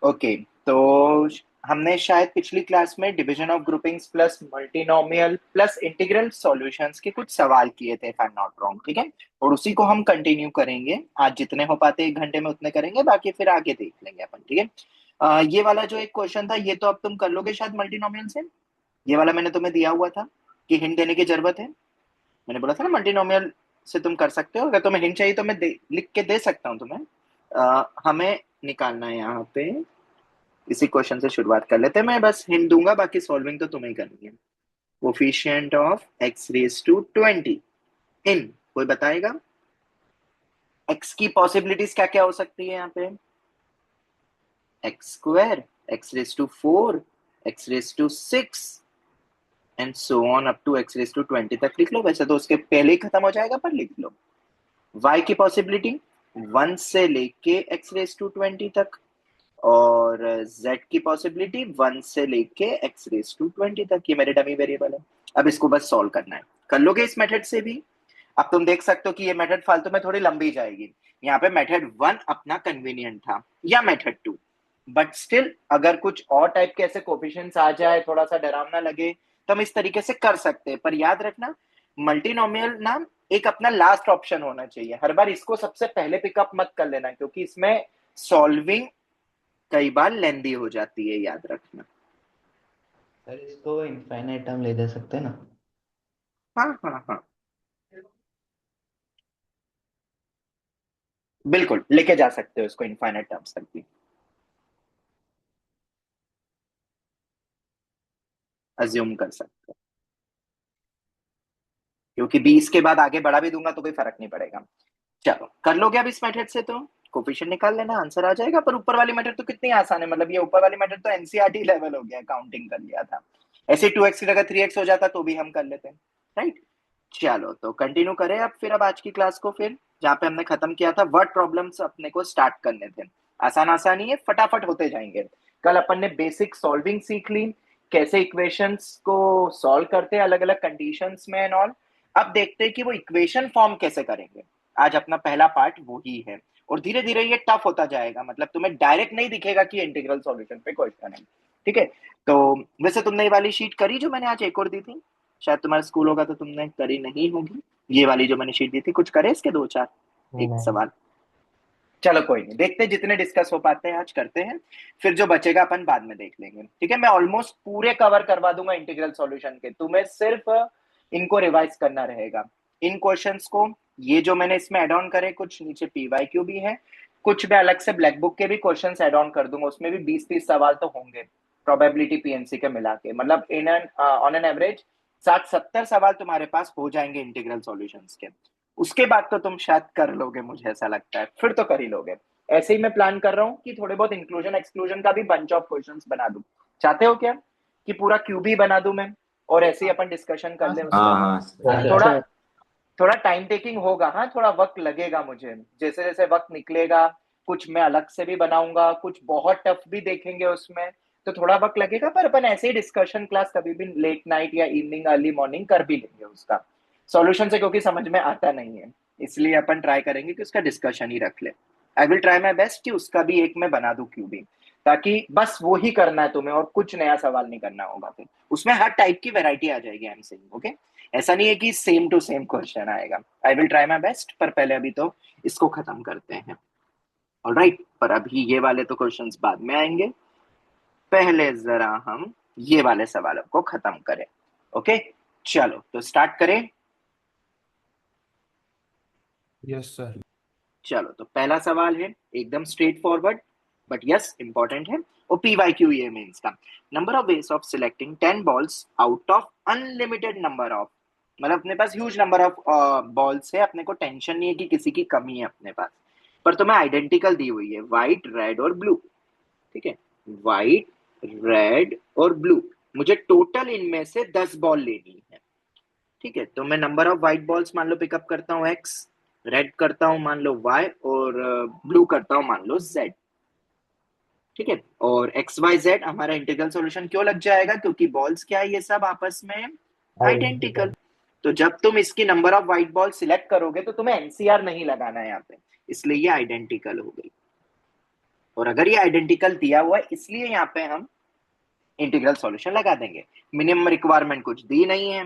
Okay, तो हमने शायद पिछली क्लास में division of groupings plus multinomial plus integral solutions के कुछ सवाल किए थे, if I am not wrong, ठीक है। और उसी को हम कंटिन्यू करेंगे। आज जितने हो पाते 1 घंटे में उतने करेंगे, बाकी फिर आगे देख लेंगे अपन, ठीक है। ये वाला जो एक क्वेश्चन था, ये तो अब तुम कर लोगे शायद मल्टीनोमियल से। ये वाला मैंने तुम्हें दिया हुआ था कि हिंट देने की जरूरत है। मैंने बोला था ना मल्टीनोमियल से तुम कर सकते हो। अगर तुम्हें हिंट चाहिए तो मैं लिख के दे सकता हूँ तुम्हें। हमें निकालना है यहाँ पे। इसी क्वेश्चन से शुरुआत कर लेते हैं। मैं बस हिंट दूंगा, बाकी सॉल्विंग तो तुम्हें करनी है। Coefficient of x raise to 20 in, कोई बताएगा एक्स की पॉसिबिलिटीज क्या क्या हो सकती है यहाँ पे? X square, x raise to 4, x raise to 6 and so on up to x raise to 20 तक लिख लो। वैसे तो उसके पहले ही खत्म हो जाएगा, पर लिख लो। y की पॉसिबिलिटी 1 से लेके एक्स रेज टू 20 तक, और z की पॉसिबिलिटी 1 से लेके एक्स रेज टू 20 तक। ये मेरे डमी वेरिएबल है। अब इसको बस सॉल्व करना है। कर लोगे इस मेथड से भी? अब तुम देख सकते हो कि ये मेथड फालतू में थोड़ी लंबी जाएगी। यहाँ पे मेथड 1 अपना कन्वीनियंट था, या मेथड 2। बट स्टिल अगर कुछ और टाइप के ऐसे कोफिशिएंट्स आ जाए, थोड़ा सा डरावना लगे, तो हम इस तरीके से कर सकते हैं। पर याद रखना, मल्टीनोमियल ना एक अपना लास्ट ऑप्शन होना चाहिए। हर बार इसको सबसे पहले पिकअप मत कर लेना, क्योंकि इसमें सॉल्विंग कई बार लेंदी हो जाती है, याद रखना। सर इसको इनफाइनाइट टर्म ले दे सकते हैं ना? हाँ हाँ हाँ, बिल्कुल लेके जा सकते हो इसको इनफाइनाइट टर्म्स तक भी, अज्यूम कर सकते हो। क्योंकि 20 के बाद आगे बढ़ा भी दूंगा तो कोई फर्क नहीं पड़ेगा। चलो कर लोगे अब इस मेथड से, तो कोफिशिएंट निकाल लेना, आंसर आ जाएगा। पर ऊपर वाली मेथड तो कितनी आसान है, मतलब ये ऊपर वाली मेथड तो एनसीईआरटी लेवल हो गया, काउंटिंग कर लिया था। ऐसे 2x की जगह 3x हो जाता तो भी हम कर लेते हैं, राइट। चलो तो कंटिन्यू करें अब फिर, अब आज की क्लास को फिर, जहाँ पे हमने खत्म किया था। वर्ड प्रॉब्लम्स अपने को स्टार्ट करने थे। आसान आसान ही है, फटाफट होते जाएंगे। कल अपन ने बेसिक सॉल्विंग सीख ली, कैसे इक्वेशंस को सॉल्व करते हैं अलग अलग कंडीशंस में एंड ऑल। अब देखते हैं कि वो इक्वेशन फॉर्म कैसे करेंगे। आज अपना पहला पार्ट वो ही है। और धीरे धीरे ये टफ होता जाएगा, मतलब तुम्हें डायरेक्ट नहीं दिखेगा कि इंटीग्रल सॉल्यूशन पे क्वेश्चन है, ठीक है। तो वैसे तुमने ये वाली शीट करी जो मैंने आज एक और दी थी? शायद तुम्हारा स्कूल होगा तो तुमने करी नहीं होगी। ये वाली जो मैंने शीट दी थी, कुछ करे इसके दो चार एक नहीं। सवाल? चलो कोई नहीं, देखते हैं जितने डिस्कस हो पाते हैं आज करते हैं। फिर जो बचेगा अपन बाद में देख लेंगे, ठीक है। मैं ऑलमोस्ट पूरे कवर करवा दूंगा इंटीग्रल सॉल्यूशन के, तुम्हें सिर्फ इनको रिवाइज करना रहेगा, इन क्वेश्चंस को। ये जो मैंने इसमें एड ऑन करे, कुछ नीचे पीवाईक्यू भी है, कुछ मैं अलग से ब्लैक बुक के भी क्वेश्चंस ऐड ऑन कर दूंगा। उसमें भी 20-30 सवाल तो होंगे, प्रोबेबिलिटी पीएनसी के मिला के, मतलब in an on an average 60-70 सवाल तुम्हारे पास हो जाएंगे इंटीग्रल सॉल्यूशंस के। उसके बाद तो तुम शायद कर लोगे, मुझे ऐसा लगता है, फिर तो कर ही लोगे। ऐसे ही मैं प्लान कर रहा हूँ कि थोड़े बहुत इंक्लूजन एक्सक्लूजन का भी बंच ऑफ क्वेश्चंस बना दूं। चाहते हो क्या कि पूरा क्यूबी बना दूं मैं, और ऐसे ही अपन डिस्कशन कर लें उस हाँ पर? हाँ थोड़ा सर थोड़ा टाइम टेकिंग होगा, हाँ थोड़ा वक्त लगेगा मुझे। जैसे जैसे वक्त निकलेगा, कुछ मैं अलग से भी बनाऊंगा, कुछ बहुत टफ भी देखेंगे उसमें, तो थोड़ा वक्त लगेगा। पर अपन ऐसे ही डिस्कशन क्लास कभी भी लेट नाइट या इवनिंग अर्ली मॉर्निंग कर भी लेंगे उसका सॉल्यूशन से, क्योंकि समझ में आता नहीं है। इसलिए अपन ट्राई करेंगे कि उसका डिस्कशन ही रख ले। I will try my best कि उसका भी एक मैं बना दूं क्यूबी, ताकि बस वो ही करना है तुम्हें और कुछ नया सवाल नहीं करना होगा। फिर उसमें हर टाइप की वेराइटी आ जाएगी, आई एम सेइंग, ओके। ऐसा नहीं है कि सेम टू सेम क्वेश्चन आएगा। I will try my best, पर पहले अभी तो इसको खत्म करते हैं, ऑलराइट। पर अभी ये वाले तो क्वेश्चंस बाद में आएंगे, पहले जरा हम ये वाले सवालों को खत्म करें, ओके। चलो तो स्टार्ट करें। Yes sir. चलो तो पहला सवाल है एकदम straight forward, but yes important है। और पीवाईक्यू ये मीन्स का number of ways of selecting 10 balls out of unlimited number of, मतलब अपने पास ह्यूज नंबर ऑफ बॉल्स है, अपने को टेंशन नहीं है कि किसी की कमी है अपने पास। पर तुम्हें आइडेंटिकल दी हुई है, व्हाइट रेड और ब्लू, ठीक है। व्हाइट रेड और ब्लू, मुझे टोटल इनमें से 10 बॉल लेनी है, ठीक है। तो मैं नंबर ऑफ व्हाइट बॉल्स मान लो पिकअप करता हूँ एक्स, रेड करता हूँ मान लो वाई, और ब्लू करता हूँ मान लो जेड, ठीक है। और एक्स वाई जेड हमारा इंटीग्रल सॉल्यूशन क्यों लग जाएगा? क्योंकि बॉल्स क्या है, ये सब आपस में आइडेंटिकल। आइडेंटिकल। तो जब तुम इसकी number of white ball select करोगे तो तुम्हें एनसीआर नहीं लगाना है यहाँ पे, इसलिए ये आइडेंटिकल हो गई। और अगर ये आइडेंटिकल दिया हुआ है इसलिए यहाँ पे हम इंटीग्रल सॉल्यूशन लगा देंगे। मिनिमम रिक्वायरमेंट कुछ दी नहीं है,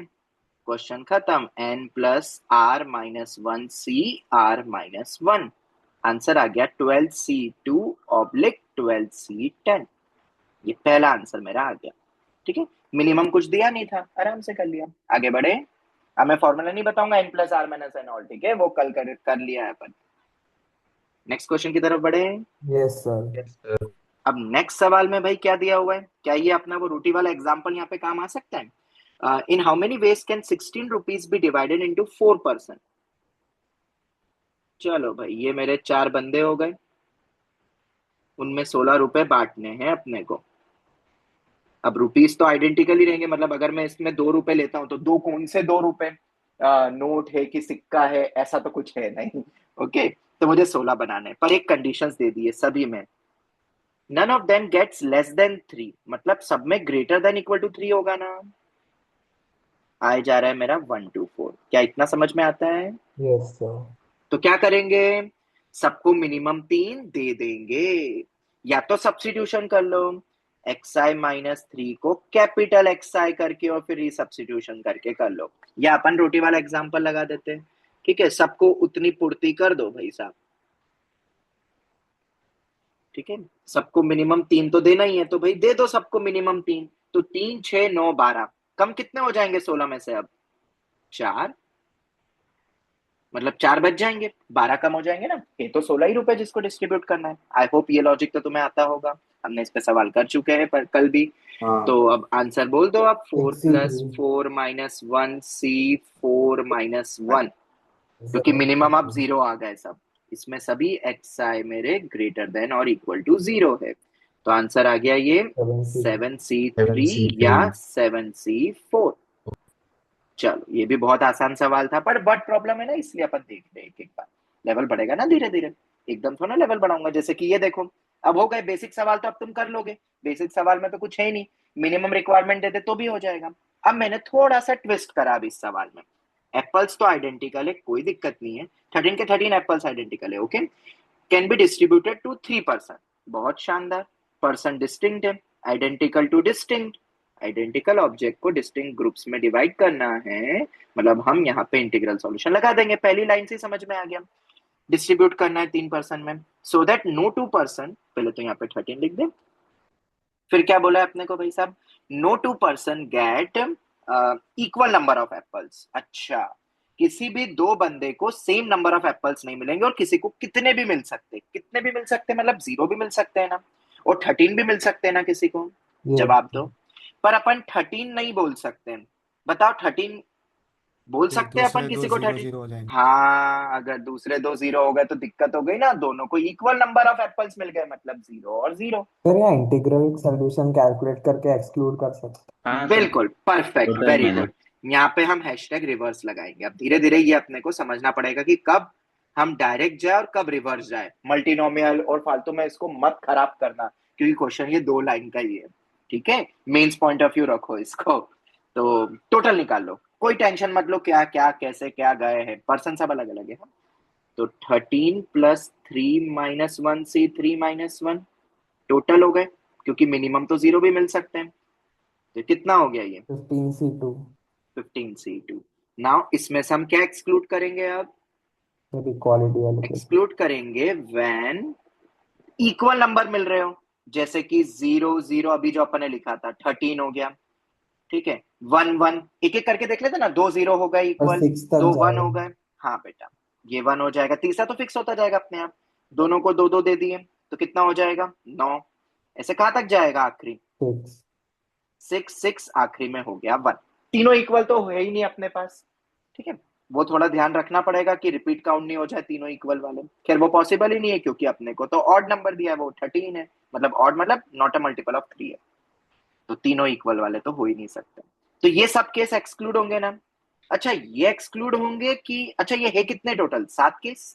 क्वेश्चन खत्म। n plus r minus one c r minus one, answer आ गया 12c2 ऑब्लिक 12c10। ये पहला आंसर मेरा आ गया। ठीक है, मिनिमम कुछ दिया नहीं था, आराम से कर लिया। आगे बढ़े। अब मैं फॉर्मूला नहीं बताऊंगा n plus r minus n all, ठीक है, वो कल कर लिया है अपन। नेक्स्ट क्वेश्चन की तरफ बढ़े। Yes sir. Yes, sir. अब नेक्स्ट सवाल में भाई क्या दिया हुआ है, क्या ये अपना वो रोटी वाला एग्जांपल यहाँ पे काम आ सकता है? In how many ways can 16 rupees be divided into 4%? चलो भाई, ये मेरे 4 बंदे हो गए, उनमें 16 रुपए बांटने हैं अपने को। अब रुपीस तो आइडेंटिकल ही रहेंगे, मतलब अगर मैं इसमें 2 रुपए लेता हूँ तो दो कौन से 2 रुपए, नोट है कि सिक्का है, ऐसा तो कुछ है नहीं। ओके, तो मुझे 16 बनाने हैं, पर एक कंडीशंस दे दी है सभी में। None of them gets less than 3, मतलब सब में ग्रेटर देन इक्वल टू 3 होगा ना। आए जा रहा है मेरा 1 2 4, क्या इतना समझ में आता है? Yes sir. तो क्या करेंगे, सबको मिनिमम 3 दे देंगे, या तो सब्स्टिट्यूशन कर लो, xi-3 को कैपिटल xi करके और फिर सब्स्टिट्यूशन करके कर लो, या अपन रोटी वाला एग्जांपल लगा देते हैं। ठीक है, सबको उतनी पूर्ति कर दो भाई साहब। ठीक है, सबको मिनिमम 3 तो देना ही है, तो भाई दे दो सबको मिनिमम 3। तो 3 6 9 12, कम कितने हो जाएंगे 16 में से? अब 4, मतलब 4 बच जाएंगे, 12 कम हो जाएंगे ना। ये तो 16 ही रुपए जिसको डिस्ट्रीब्यूट करना है। आई होप ये लॉजिक तो तुम्हें आता होगा, हमने इस पे सवाल कर चुके हैं पर कल भी। हाँ। तो अब आंसर बोल दो आप, 4 सिक्स प्लस 4 माइनस 1 सी 4 माइनस 1, क्योंकि मिनिमम आप 0 आ गए सब, इसमें सभी एक्स आई मेरे ग्रेटर देन और इक्वल टू 0 है। तो आंसर आ गया ये 7c3 या 7C3. 7c4। चलो, ये भी बहुत आसान सवाल था, पर बट प्रॉब्लम है ना, इसलिए अपन देख रहे हैं एक एक बार। लेवल बढ़ेगा ना धीरे धीरे, एकदम थोड़ा लेवल बढ़ाऊंगा। जैसे कि ये देखो, अब हो गए बेसिक सवाल, तो अब तुम कर लोगे। बेसिक सवाल में तो कुछ है ही नहीं, मिनिमम रिक्वायरमेंट दे दे तो भी हो जाएगा। अब मैंने थोड़ा सा ट्विस्ट करा अब इस सवाल में। एप्पल्स तो आइडेंटिकल है, कोई दिक्कत नहीं है, 13 के 13 एप्पल्स आइडेंटिकल है, okay. Can be distributed to 3%, बहुत शानदार। पर्सन डिस्टिंक्ट है, identical to distinct, identical object को डिस्टिंक्ट ग्रुप्स में डिवाइड करना है, मतलब हम यहाँ पे इंटीग्रल सॉल्यूशन लगा देंगे। पहली लाइन से समझ में आ गया, डिस्ट्रीब्यूट करना है 3% में, सो दैट नो 2%, पहले तो यहाँ पे 13 लिख दे। फिर क्या बोला है अपने को भाई साहब, no 2% get equal number of apples. अच्छा, किसी भी दो बंदे को सेम नंबर ऑफ एप्पल्स नहीं मिलेंगे, और किसी को कितने भी मिल सकते, कितने भी मिल सकते मतलब 0 भी मिल सकते हैं ना, और 13 भी मिल सकते हैं ना किसी को। जवाब दो। पर अपन 13 नहीं बोल सकते, बताओ 13 बोल फिर सकते हैं अपन दूसरे दो किसी को जीरो 13? जीरो हो जाएंगे। हाँ, अगर दूसरे दो 0 हो गए तो दिक्कत हो गई ना, दोनों को इक्वल नंबर ऑफ एप्पल्स मिल गए, मतलब 0 और 0। सर यहाँ इंटीग्रल सॉल्यूशन कैलकुलेट करके एक्सक्लूड कर सकते हाँ सर, बिल्कुल परफेक्ट, टोटल वेरी मैंने. गुड। यहाँ पे हम हैशटैग रिवर्स लगाएंगे। अब धीरे धीरे ये अपने को समझना पड़ेगा कि कब हम डायरेक्ट जाए और कब रिवर्स जाए। मल्टीनोमियल और फालतू में इसको मत खराब करना, क्योंकि क्वेश्चन ये 2 लाइन का ही है। ठीक है, मेंस पॉइंट ऑफ व्यू रखो इसको। तो टोटल निकाल लो, कोई टेंशन मत लो क्या क्या कैसे क्या गए हैं, पर्सन सब अलग अलग है। तो 13 प्लस 3 - 1 C 3 - 1 टोटल हो गए, क्योंकि मिनिमम तो 0 भी मिल सकते हैं। तो कितना हो गया ये? 15C2 15c2। नाउ इसमें से हम क्या एक्सक्लूड करेंगे? अब फिर इक्वालिटी वाले केस में एक्सक्लूड करेंगे व्हेन इक्वल नंबर मिल रहे हो, जैसे कि 0 0, अभी जो अपन ने लिखा था 13 हो गया। ठीक है, 1 1, एक एक करके देख लेते ना, 2 0 हो गए और इक्वल, 6 तक 2 1 हो जाएगा। गए। हाँ बेटा, ये 1 हो जाएगा, तीसरा तो फिक्स होता जाएगा अपने आप। दोनों को 2 2 दे दिए, तो कितना हो जाएगा? 9। ऐसे कहाँ तक जाएगा आखिरी? 6 6 6, आखिरी में हो गया 1। तीनों इक्वल तो है ही नहीं अपने पास। ठीक है, वो थोड़ा ध्यान रखना पड़ेगा कि रिपीट काउंट नहीं हो जाए तीनों इक्वल वाले। खैर वो पॉसिबल ही नहीं है, क्योंकि अपने को तो ऑड नंबर दिया है, वो 13 है, मतलब ऑड मतलब नॉट अ मल्टीपल ऑफ 3 है, तो तीनों इक्वल वाले तो हो ही नहीं सकते। तो ये सब केस एक्सक्लूड होंगे ना। अच्छा, ये एक्सक्लूड होंगे कि, अच्छा ये है कितने टोटल? 7 केस।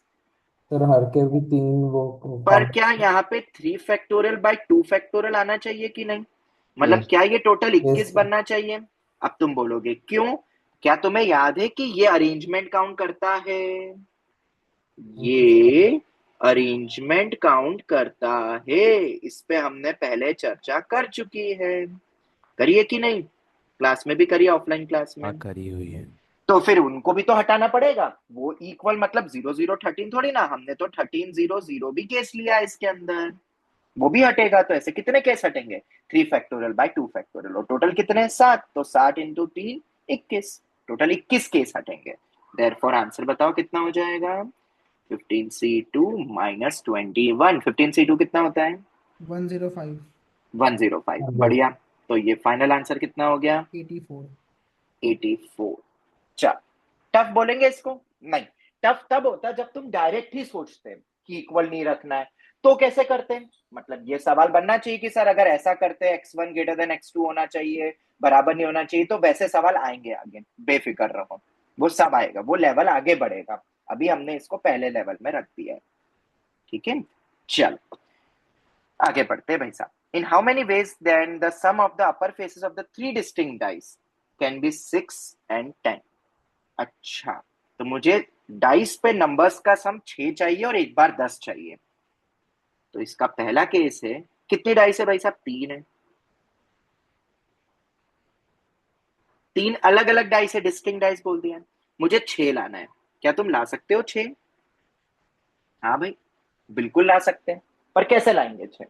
सर हर के भी 3 वो पर कॉम्प क्या यहाँ पे 3 फैक्टोरियल बाई 2 फैक्टोरियल आना चाहिए कि नहीं? मतलब Yes. क्या ये टोटल यस 21 बनना चाहिए? अब तुम बोलोगे क्यों, क्या तुम्हें याद है कि ये अरेंजमेंट काउंट करता है? ये अरेंजमेंट काउंट करता है, इस पे हमने पहले चर्चा कर चुकी है, करिए कि नहीं, क्लास में भी करिए, ऑफलाइन क्लास में। हाँ करी हुई है। तो फिर उनको भी तो हटाना पड़ेगा, वो इक्वल मतलब 0 0 13 थोड़ी ना, हमने तो 13 0 0 भी केस लिया है इसके अंदर, वो भी हटेगा। तो ऐसे कितने केस हटेंगे, 3 फैक्टोरियल बाय 2 फैक्टोरियल, और टोटल कितने हैं 7, तो 7 × 3 21, टोटल 21 केस हटेंगे। देयरफॉर आंसर बताओ कितना हो जाएगा, 15C2 माइनस 21। 15C2 कितना होता है, 105 105। बढ़िया, तो ये फाइनल आंसर कितना हो गया, 84 84। चल, टफ बोलेंगे इसको, नहीं, टफ तब होता है जब तुम डायरेक्ट ही सोचते हैं कि इक्वल नहीं रखना है। तो कैसे करते हैं, मतलब ये सवाल बनना चाहिए कि सर अगर ऐसा करते हैं x1 ग्रेटर देन x2 होना चाहिए, बराबर नहीं होना चाहिए, तो वैसे सवाल आएंगे आगे, बेफिक्र रहो, वो सब आएगा, वो लेवल आगे बढ़ेगा। अभी हमने इसको पहले लेवल में रख दिया है, ठीक है। चल आगे बढ़ते हैं भाई साहब। In how many ways then the sum of the upper faces of the three distinct dice can be 6 and 10। अच्छा, तो मुझे डाइस पे नंबर्स का सम 6 चाहिए और एक बार 10 चाहिए। तो इसका पहला केस है, कितनी डाइस है भाई साहब, 3 है, 3 अलग अलग डाइस है, डिस्टिंक्ट डाइस बोल दिया, मुझे 6 लाना है। क्या तुम ला सकते हो 6? हाँ भाई, बिल्कुल ला सकते हैं, पर कैसे लाएंगे 6?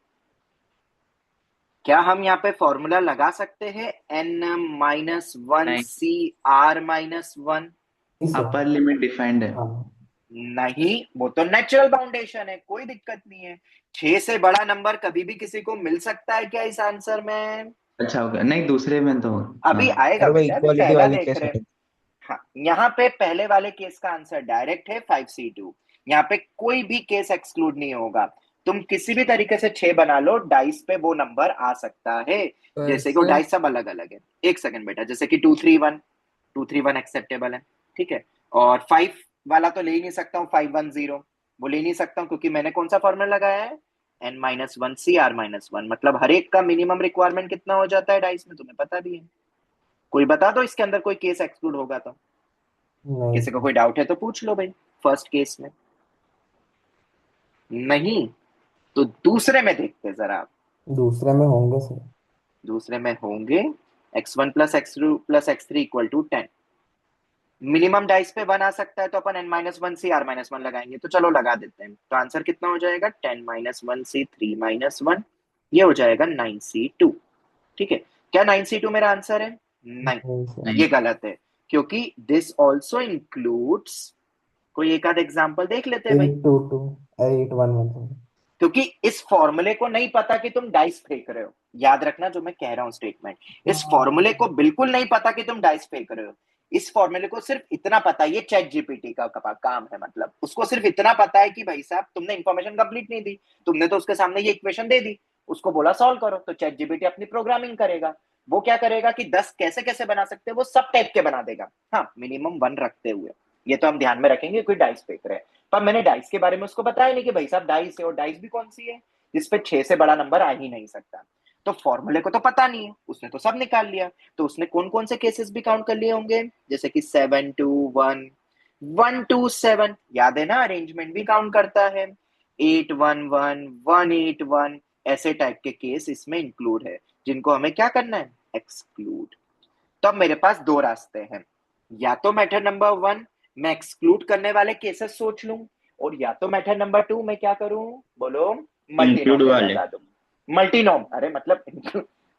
क्या हम यहाँ पे फॉर्मूला लगा सकते हैं, n-1 CR-1? Upper limit defined है। हाँ नहीं, वो तो नेचुरल बाउंडेशन है, कोई दिक्कत नहीं है। 6 से बड़ा नंबर कभी भी किसी को मिल सकता है क्या इस आंसर में? अच्छा हो गया, नहीं दूसरे में तो अभी हाँ। आएगा सर वो बेटा, अभी इक्वालिटी पहला वाले देख केस रहे हैं। हटे। हाँ, यहाँ पे पहले वाले केस का आंसर डायरेक्ट है 5C2, यहाँ पे कोई भी केस एक्सक्लूड नहीं होगा। तुम किसी भी तरीके से 6 बना लो, डाइस पे वो नंबर आ सकता है, जैसे कि वो सर डाइस सब अलग अलग है। एक सेकंड बेटा, जैसे कि 2 3 1, 2 3 1 एक्सेप्टेबल है, ठीक है। और 5 वाला तो ले ही नहीं सकता हूँ, 5 1 0 वो ले नहीं सकता हूँ, क्योंकि मैंने कौन सा फॉर्मूला लगाया है, n-1 CR-1, मतलब हर एक का मिनिमम रिक्वायरमेंट कितना हो जाता है डाइस में, तुम्हें पता भी है। कोई बता दो इसके अंदर कोई केस एक्सक्लूड होगा तो, नहीं किसी को कोई डाउट है तो पूछ लो भाई। फर्स्ट केस में नहीं, तो दूसरे में देखते जरा आप। दूसरे में होंगे सर। दूसरे में होंगे, x1 plus x2 plus x3 equal to 10, minimum dice पे 1 आ सकता है, तो अपन n-1 CR-1 लगाएंगे, तो चलो लगा देते हैं। तो आंसर कितना हो जाएगा, 10-1 C3-1, ये हो जाएगा 9C2, ठीक है। क्या 9C2 मेरा आंसर है? नहीं, नहीं सर। नहीं ये गलत है, क्योंकि दिस ऑल्सो इंक्लूड्स, कोई एक आध एग्जाम्पल देख लेते हैं भाई। 822 811 सर। क्योंकि इस फॉर्मूले को नहीं पता कि तुम डाइस फेंक रहे हो, याद रखना जो मैं कह रहा हूं स्टेटमेंट, इस फॉर्मूले को बिल्कुल नहीं पता कि तुम डाइस फेंक रहे हो। इस फॉर्मूले को सिर्फ इतना पता है, ये चैट जीपीटी का काम है, मतलब उसको सिर्फ इतना पता है कि भाई साहब तुमने इंफॉर्मेशन कंप्लीट नहीं दी, तुमने तो उसके सामने ये इक्वेशन दे दी, उसको बोला सॉल्व करो, तो चैट जीपीटी अपनी प्रोग्रामिंग करेगा। वो क्या करेगा कि 10 कैसे कैसे बना सकते हैं वो सब टाइप के बना देगा, हाँ मिनिमम 1 रखते हुए। ये तो हम ध्यान में रखेंगे कोई डाइस फेंक रहे हैं, पर मैंने डाइस के बारे में उसको बताया नहीं कि भाई साहब डाइस है, और डाइस भी कौन सी है जिसपे 6 से बड़ा नंबर आ ही नहीं सकता। तो फॉर्मूले को तो पता नहीं है, उसने तो सब निकाल लिया। तो उसने कौन कौन से केसेस भी काउंट कर लिए होंगे, जैसे कि 7 2 1, 1 2 7, याद है ना, अरेंजमेंट भी काउंट करता है, 8 1 1 1 8 1, ऐसे टाइप के केस इसमें इंक्लूड है, जिनको हमें क्या करना है, एक्सक्लूड। तो अब मेरे पास दो रास्ते हैं, या तो मेथड नंबर 1 मैं एक्सक्लूड करने वाले केसेस सोच लूं, और या तो मेथड नंबर 2 मैं क्या करूं, बोलो, इंक्लूड मल्टीनोमियल वाले। लगा दूं। मल्टीनोम, अरे मतलब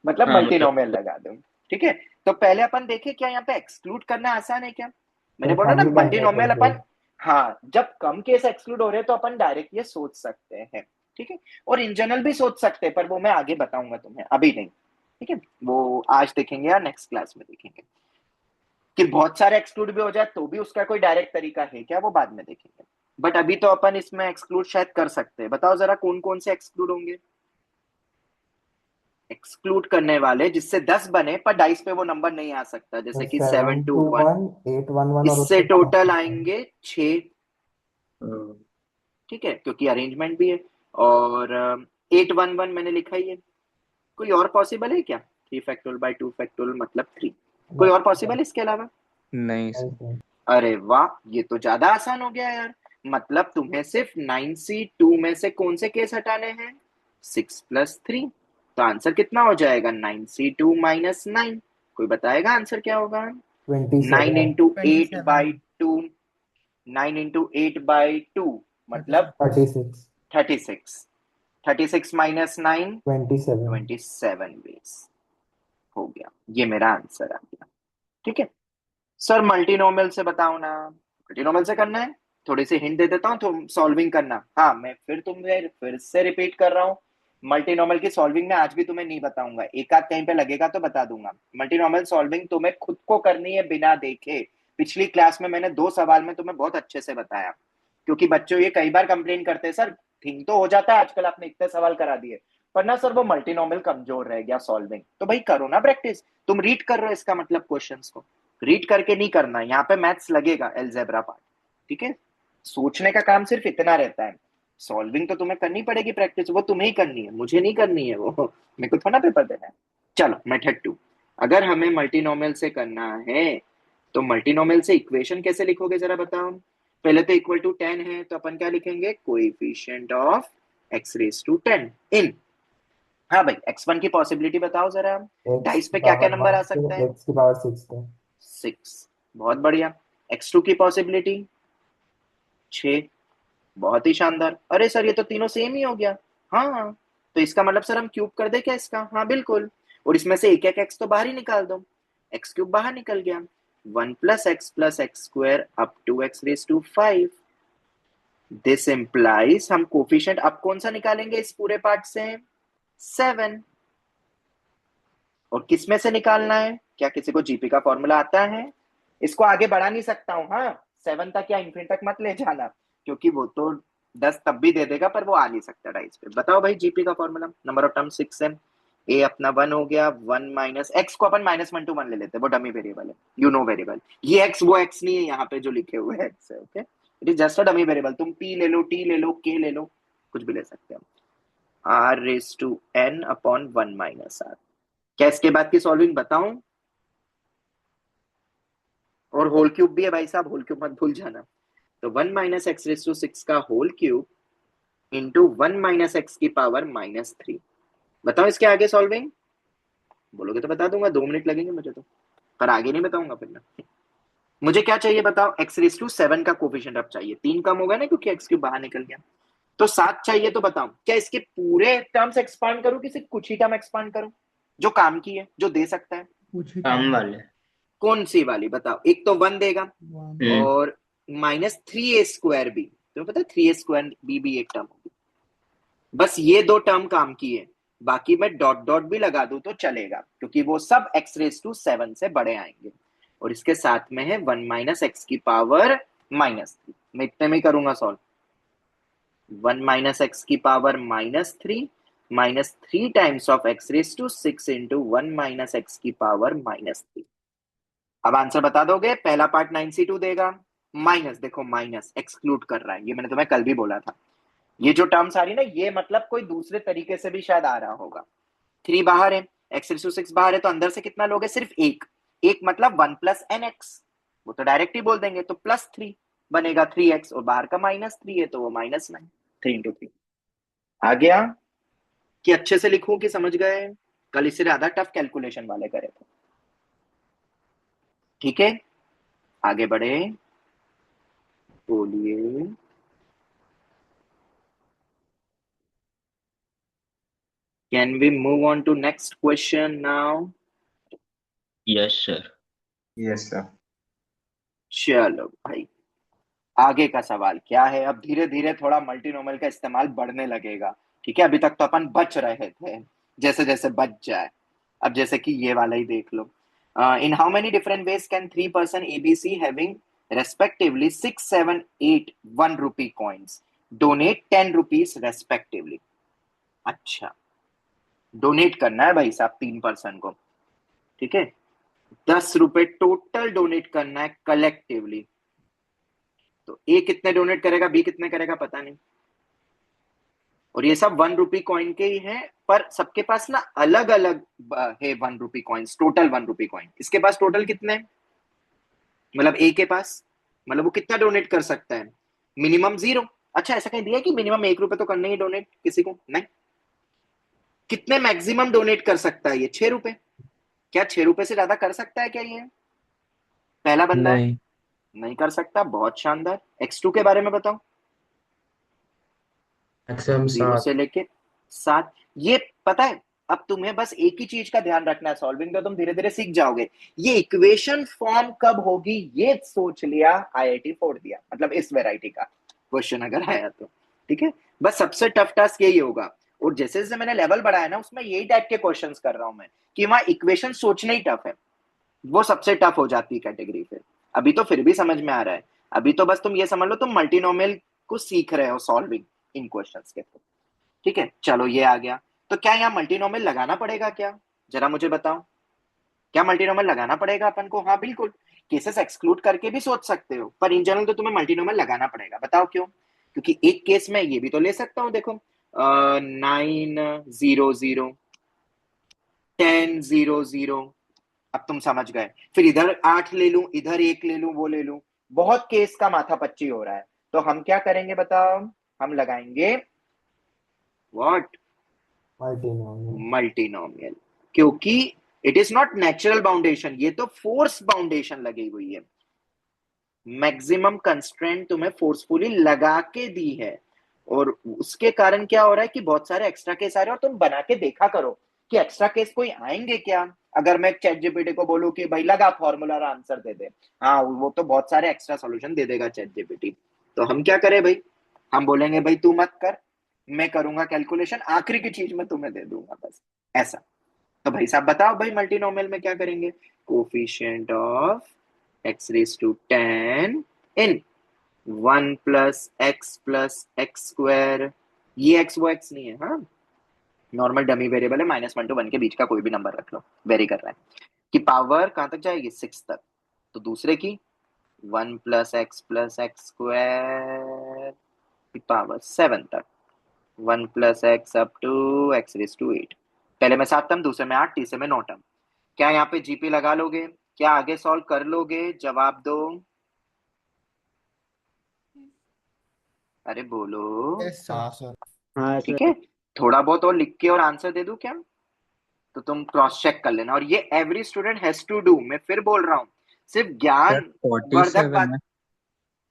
मतलब हाँ मल्टीनोमियल लगा दूं, ठीक है। तो पहले अपन देखें क्या यहाँ पे एक्सक्लूड करना आसान है क्या, मैंने तो बोला ना हम ही कर सकते मल्टीनोमियल थे। अपन, हाँ जब कम केस एक्सक्लूड हो रहे हैं तो अपन डायरेक्ट ये सोच सकते हैं, ठीक है। और इन जनरल भी सोच सकते हैं, पर वो मैं आगे बताऊंगा तुम्हें, अभी नहीं, ठीक है, वो आज देखेंगे या नेक्स्ट क्लास में देखेंगे। कि बहुत सारे एक्सक्लूड भी हो जाए तो भी उसका कोई डायरेक्ट तरीका है क्या, वो बाद में देखेंगे। बट अभी तो अपन इसमें एक्सक्लूड शायद कर सकते हैं, बताओ जरा कौन कौन से एक्सक्लूड होंगे, एक्सक्लूड करने वाले जिससे 10 बने पर डाइस पे वो नंबर नहीं आ सकता, तो जैसे कि 7 2 1, 721 811 और इससे उसके बाद टोटल आएंगे 6, ठीक है, क्योंकि अरेंजमेंट भी है। और 8 1 1 मैंने लिखा ही है। कोई और पॉसिबल है क्या, 3 फैक्टोरियल बाय 2 फैक्टोरियल मतलब 3, कोई और नहीं पॉसिबल है इसके अलावा? नहीं सर। सर। अरे वाह, ये तो ज्यादा आसान हो गया यार, मतलब तुम्हें सिर्फ 9C2 में से कौन से केस हटाने हैं? 6+3। तो आंसर कितना हो जाएगा? 9C2 - 9। कोई बताएगा आंसर क्या होगा? 9 27, into eight 27 by two 9 into 8 by 2 मतलब 36, 36। 36 - 9 27। 27 वेज हो गया। ये मेरा आंसर आ गया। ठीक है सर, मल्टीनोमियल से बताओ ना। मल्टीनोमियल से करना है? थोड़ी सी हिंट दे देता हूँ, तुम सॉल्विंग करना। हाँ, मैं तुम्हें फिर से रिपीट कर रहा हूँ। मल्टीनोमियल की सॉल्विंग में आज भी तुम्हें नहीं बताऊंगा, एक आध कहीं पे लगेगा तो बता दूंगा। मल्टीनोमियल सॉल्विंग तुम्हें खुद को करनी है बिना देखे। पिछली क्लास में मैंने 2 सवाल में तुम्हें बहुत अच्छे से बताया, क्योंकि बच्चों ये कई बार कंप्लेन करते हैं, सर थिंक तो हो जाता है आजकल, आपने इतने सवाल करा दिए, पर ना सर वो मल्टीनोमियल कमजोर रह गया सॉल्विंग। तो भाई करो ना प्रैक्टिस। तुम रीड कर रहे हो, इसका मतलब क्वेश्चंस को रीड करके नहीं करना, यहाँ पे मैथ्स लगेगा, एलजेब्रा पार्ट। ठीक है, सोचने का काम सिर्फ इतना रहता है, सॉल्विंग तो तुम्हें करनी पड़ेगी प्रैक्टिस, वो तुम्हें ही करनी है, मुझे नहीं करनी है वो मेरे को थोड़ा पेपर देना है। चलो मेथड 2, अगर हमें मल्टीनोमियल से करना है तो मल्टीनोमियल से इक्वेशन कैसे लिखोगे जरा बताओ। पहले तो इक्वल टू 10 है तो अपन क्या लिखेंगे? कोएफिशिएंट ऑफ x⁻10 इन। हाँ भाई, x1 की पॉसिबिलिटी बताओ जरा। एक्स डाइस की पे क्या क्या पावर नंबर 1 आ सकता थे, है? एक्स की पावर 6 थे। 6। बहुत बढ़िया। x2 की पॉसिबिलिटी 6। बहुत ही शानदार। अरे सर ये तो तीनों सेम ही हो गया। हाँ, तो इसका मतलब सर हम क्यूब कर दे क्या इसका? हाँ बिल्कुल। और इसमें से एक एक एक्स तो बाहर ही निकाल दो, x³ बाहर निकल गया। 1 + x + x² up to x⁻5। This implies हम कोफिशिएंट अब कौन सा निकालेंगे इस पूरे पार्ट से? 7। और किस में से निकालना है? क्या किसी को जीपी का फॉर्मूला आता है? इसको आगे बढ़ा नहीं सकता हूँ, हाँ 7 तक या इंफिनिट तक मत ले जाना, क्योंकि वो तो 10 तब भी दे देगा, पर वो आ नहीं सकता डाइस पे। बताओ भाई, जीपी का फॉर्मूला, नंबर ऑफ टर्म 6 है। ए अपना 1 हो गया, 1 माइनस एक्स को अपन -1 to 1 ले लेते हैं, वो डमी वेरिएबल है, यू नो वेरिएबल। ये एक्स वो एक्स नहीं है यहाँ पे जो लिखे हुए एक्स है, okay. It is just a dummy variable. तुम पी ले लो, टी ले लो, के ले लो, कुछ भी ले सकते हो। r⁻n/1 - r। क्या इसके बाद की सॉल्विंग बताऊं? और होल क्यूब भी है भाई साहब, होल क्यूब मत भूल जाना। तो 1 - x⁻6 का होल क्यूब इंटू 1 - x⁻³ बताओ इसके आगे सॉल्विंग। बोलोगे तो बता दूंगा, 2 मिनट लगेंगे मुझे तो, पर आगे नहीं बताऊंगा फिर मैं। मुझे क्या चाहिए बताओ? x⁻7 का कोफिशिएंट अब चाहिए। 3 कम होगा ना, क्योंकि x³ बाहर निकल गया। तो 7 चाहिए। तो बताओ क्या इसके पूरे टर्म्स एक्सपांड करूं कि सिर्फ कुछ ही टर्म एक्सपांड करूं, जो काम की है, जो दे सकता है? कुछ ही काम टाइम। वाले। कौन सी वाली बताओ? एक तो 1 देगा, वन। और -3a²b, तुम्हें पता है 3a² भी एक टर्म होगी। बस ये 2 टर्म काम की है, बाकी मैं डॉट डॉट भी लगा दूं तो चलेगा, क्योंकि वो सब x⁻7 से बड़े आएंगे। और इसके साथ में है 1 - x⁻³ मैं इतने में ही करूंगा solve. 1 - x⁻³ -3 times of x⁻6 into 1 - x⁻³ अब आंसर बता दोगे? पहला पार्ट 9C2 देगा, माइनस, देखो माइनस एक्सक्लूड कर रहा है, ये मैंने तुम्हें कल भी बोला था। ये जो टर्म्स आ रही ना, ये मतलब कोई दूसरे तरीके से भी शायद आ रहा होगा। 3 बाहर है, x⁻6 बाहर है, तो अंदर से कितना लोगे? सिर्फ एक। एक मतलब 1 + nx, वो तो डायरेक्ट ही बोल देंगे, तो +3 बनेगा 3x, और बाहर का -3 है तो वो -9। 3 × 3 आ गया। कि अच्छे से लिखूं कि समझ गए? कल इससे ज्यादा टफ कैलकुलेशन वाले करे थे। ठीक है, आगे बढ़े, बोलिए। Can we move on to next question now? Yes sir. Yes sir. चलो भाई, आगे का सवाल क्या है? अब धीरे धीरे थोड़ा मल्टीनोमियल का इस्तेमाल बढ़ने लगेगा। ठीक है, अभी तक तो अपन बच रहे थे, जैसे जैसे बच जाए। अब जैसे कि ये वाला ही देख लो। In how many different ways can 3 person ABC having respectively 6, 7, 8 1 rupee coins donate 10 rupees respectively? अच्छा, डोनेट करना है भाई साहब 3 पर्सन को। ठीक है, 10 रुपए टोटल डोनेट करना है कलेक्टिवली। तो ए कितने डोनेट करेगा, बी कितने करेगा, पता नहीं। और ये सब 1 rupee कॉइन के ही है, पर सबके पास ना अलग अलग है 1 rupee coins, total 1 rupee coin. इसके पास टोटल कितने, मतलब ए के पास, मतलब वो कितना डोनेट कर सकता है? मिनिमम 0। अच्छा, ऐसा कहीं दिया है कि मिनिमम 1 रुपए तो करना ही डोनेट किसी को? नहीं। कितने मैक्सिमम डोनेट कर सकता है ये? 6 रुपए। क्या 6 रुपए से ज्यादा कर सकता है क्या ये? पहला बंदा है। नहीं। नहीं कर सकता, बहुत शानदार। x2 के बारे में बताओ। मैक्सिमम 0 से 7। लेके 7। ये पता है, अब तुम्हें बस एक ही चीज का ध्यान रखना है, सॉल्विंग तो तुम धीरे धीरे सीख जाओगे। ये इक्वेशन फॉर्म कब होगी ये सोच लिया, आईआईटी फोड़ दिया, मतलब इस वैरायटी का क्वेश्चन अगर आया तो। ठीक है, बस सबसे टफ टास्क यही होगा। और जैसे जैसे मैंने लेवल बढ़ाया ना, उसमें यही टाइप के क्वेश्चंस कर रहा हूं मैं, कि वहां इक्वेशन सोचना ही टफ है। वो सबसे टफ हो जाती है कैटेगरी फिर। अभी तो फिर भी समझ में आ रहा है। अभी तो बस तुम ये समझ लो, तुम मल्टीनोमियल को सीख रहे हो सॉल्विंग इन क्वेश्चंस के थ्रू। ठीक है, चलो ये आ गया। तो क्या यहाँ मल्टीनोमियल लगाना पड़ेगा क्या? जरा मुझे बताओ, क्या मल्टीनोमियल लगाना पड़ेगा अपन को? हाँ बिल्कुल। केसेस एक्सक्लूड करके भी सोच सकते हो, पर इन जनरल तो तुम्हें मल्टीनोमियल लगाना पड़ेगा। बताओ क्यों? क्योंकि एक केस में ये भी तो ले सकता हूँ, देखो 9 0 0, 10 0 0। अब तुम समझ गए। फिर इधर 8 ले लूं, इधर 1 ले लूं, वो ले लूं। बहुत केस का माथा पच्ची हो रहा है। तो हम क्या करेंगे बताओ? हम लगाएंगे व्हाट? मल्टीनोमियल। मल्टीनोमियल। क्योंकि इट इज नॉट नेचुरल बाउंडेशन, ये तो फोर्स बाउंडेशन लगी हुई है। मैक्सिमम कंस्ट्रेंट तुम्हें फोर्सफुली लगा के दी है। और उसके कारण क्या हो रहा है कि बहुत सारे एक्स्ट्रा केस आ रहे हैं, और तुम बना के देखा करो कि एक्स्ट्रा केस कोई आएंगे क्या। अगर मैं चैट जीपीटी को बोलूं कि भाई लगा फॉर्मूला और आंसर दे दे, हाँ वो तो बहुत सारे एक्स्ट्रा सॉल्यूशन दे देगा चैट जीपीटी। तो हम क्या करें भाई? हम बोलेंगे भाई तू मत कर, मैं करूंगा कैलकुलेशन, आखिरी की चीज मैं तुम्हें दे दूंगा, बस ऐसा। तो भाई साहब बताओ भाई, मल्टीनोमियल में क्या करेंगे? Coefficient of x⁻10 in 1 + x + x²। ये x वो x नहीं है, हाँ नॉर्मल डमी वेरिएबल है, -1 to 1 के बीच का कोई भी नंबर रख लो, वेरी कर रहा है। कि पावर कहां तक जाएगी? 6 तक। तो दूसरे की 1 + x + x² की पावर 7 तक। 1 + x अप टू x⁸8। पहले में 7 टर्म, दूसरे में 8, तीसरे में 9 टर्म। क्या यहाँ पे जीपी लगा लोगे? क्या आगे सॉल्व कर लोगे? जवाब दो। अरे बोलो। Yes sir. हाँ सर। हाँ ठीक सर। है, थोड़ा बहुत और लिख के और आंसर दे दूं क्या? तो तुम क्रॉस चेक कर लेना, और ये every student has to do. मैं फिर बोल रहा हूं, सिर्फ सर ज्ञान वर्धक 47 बात। है।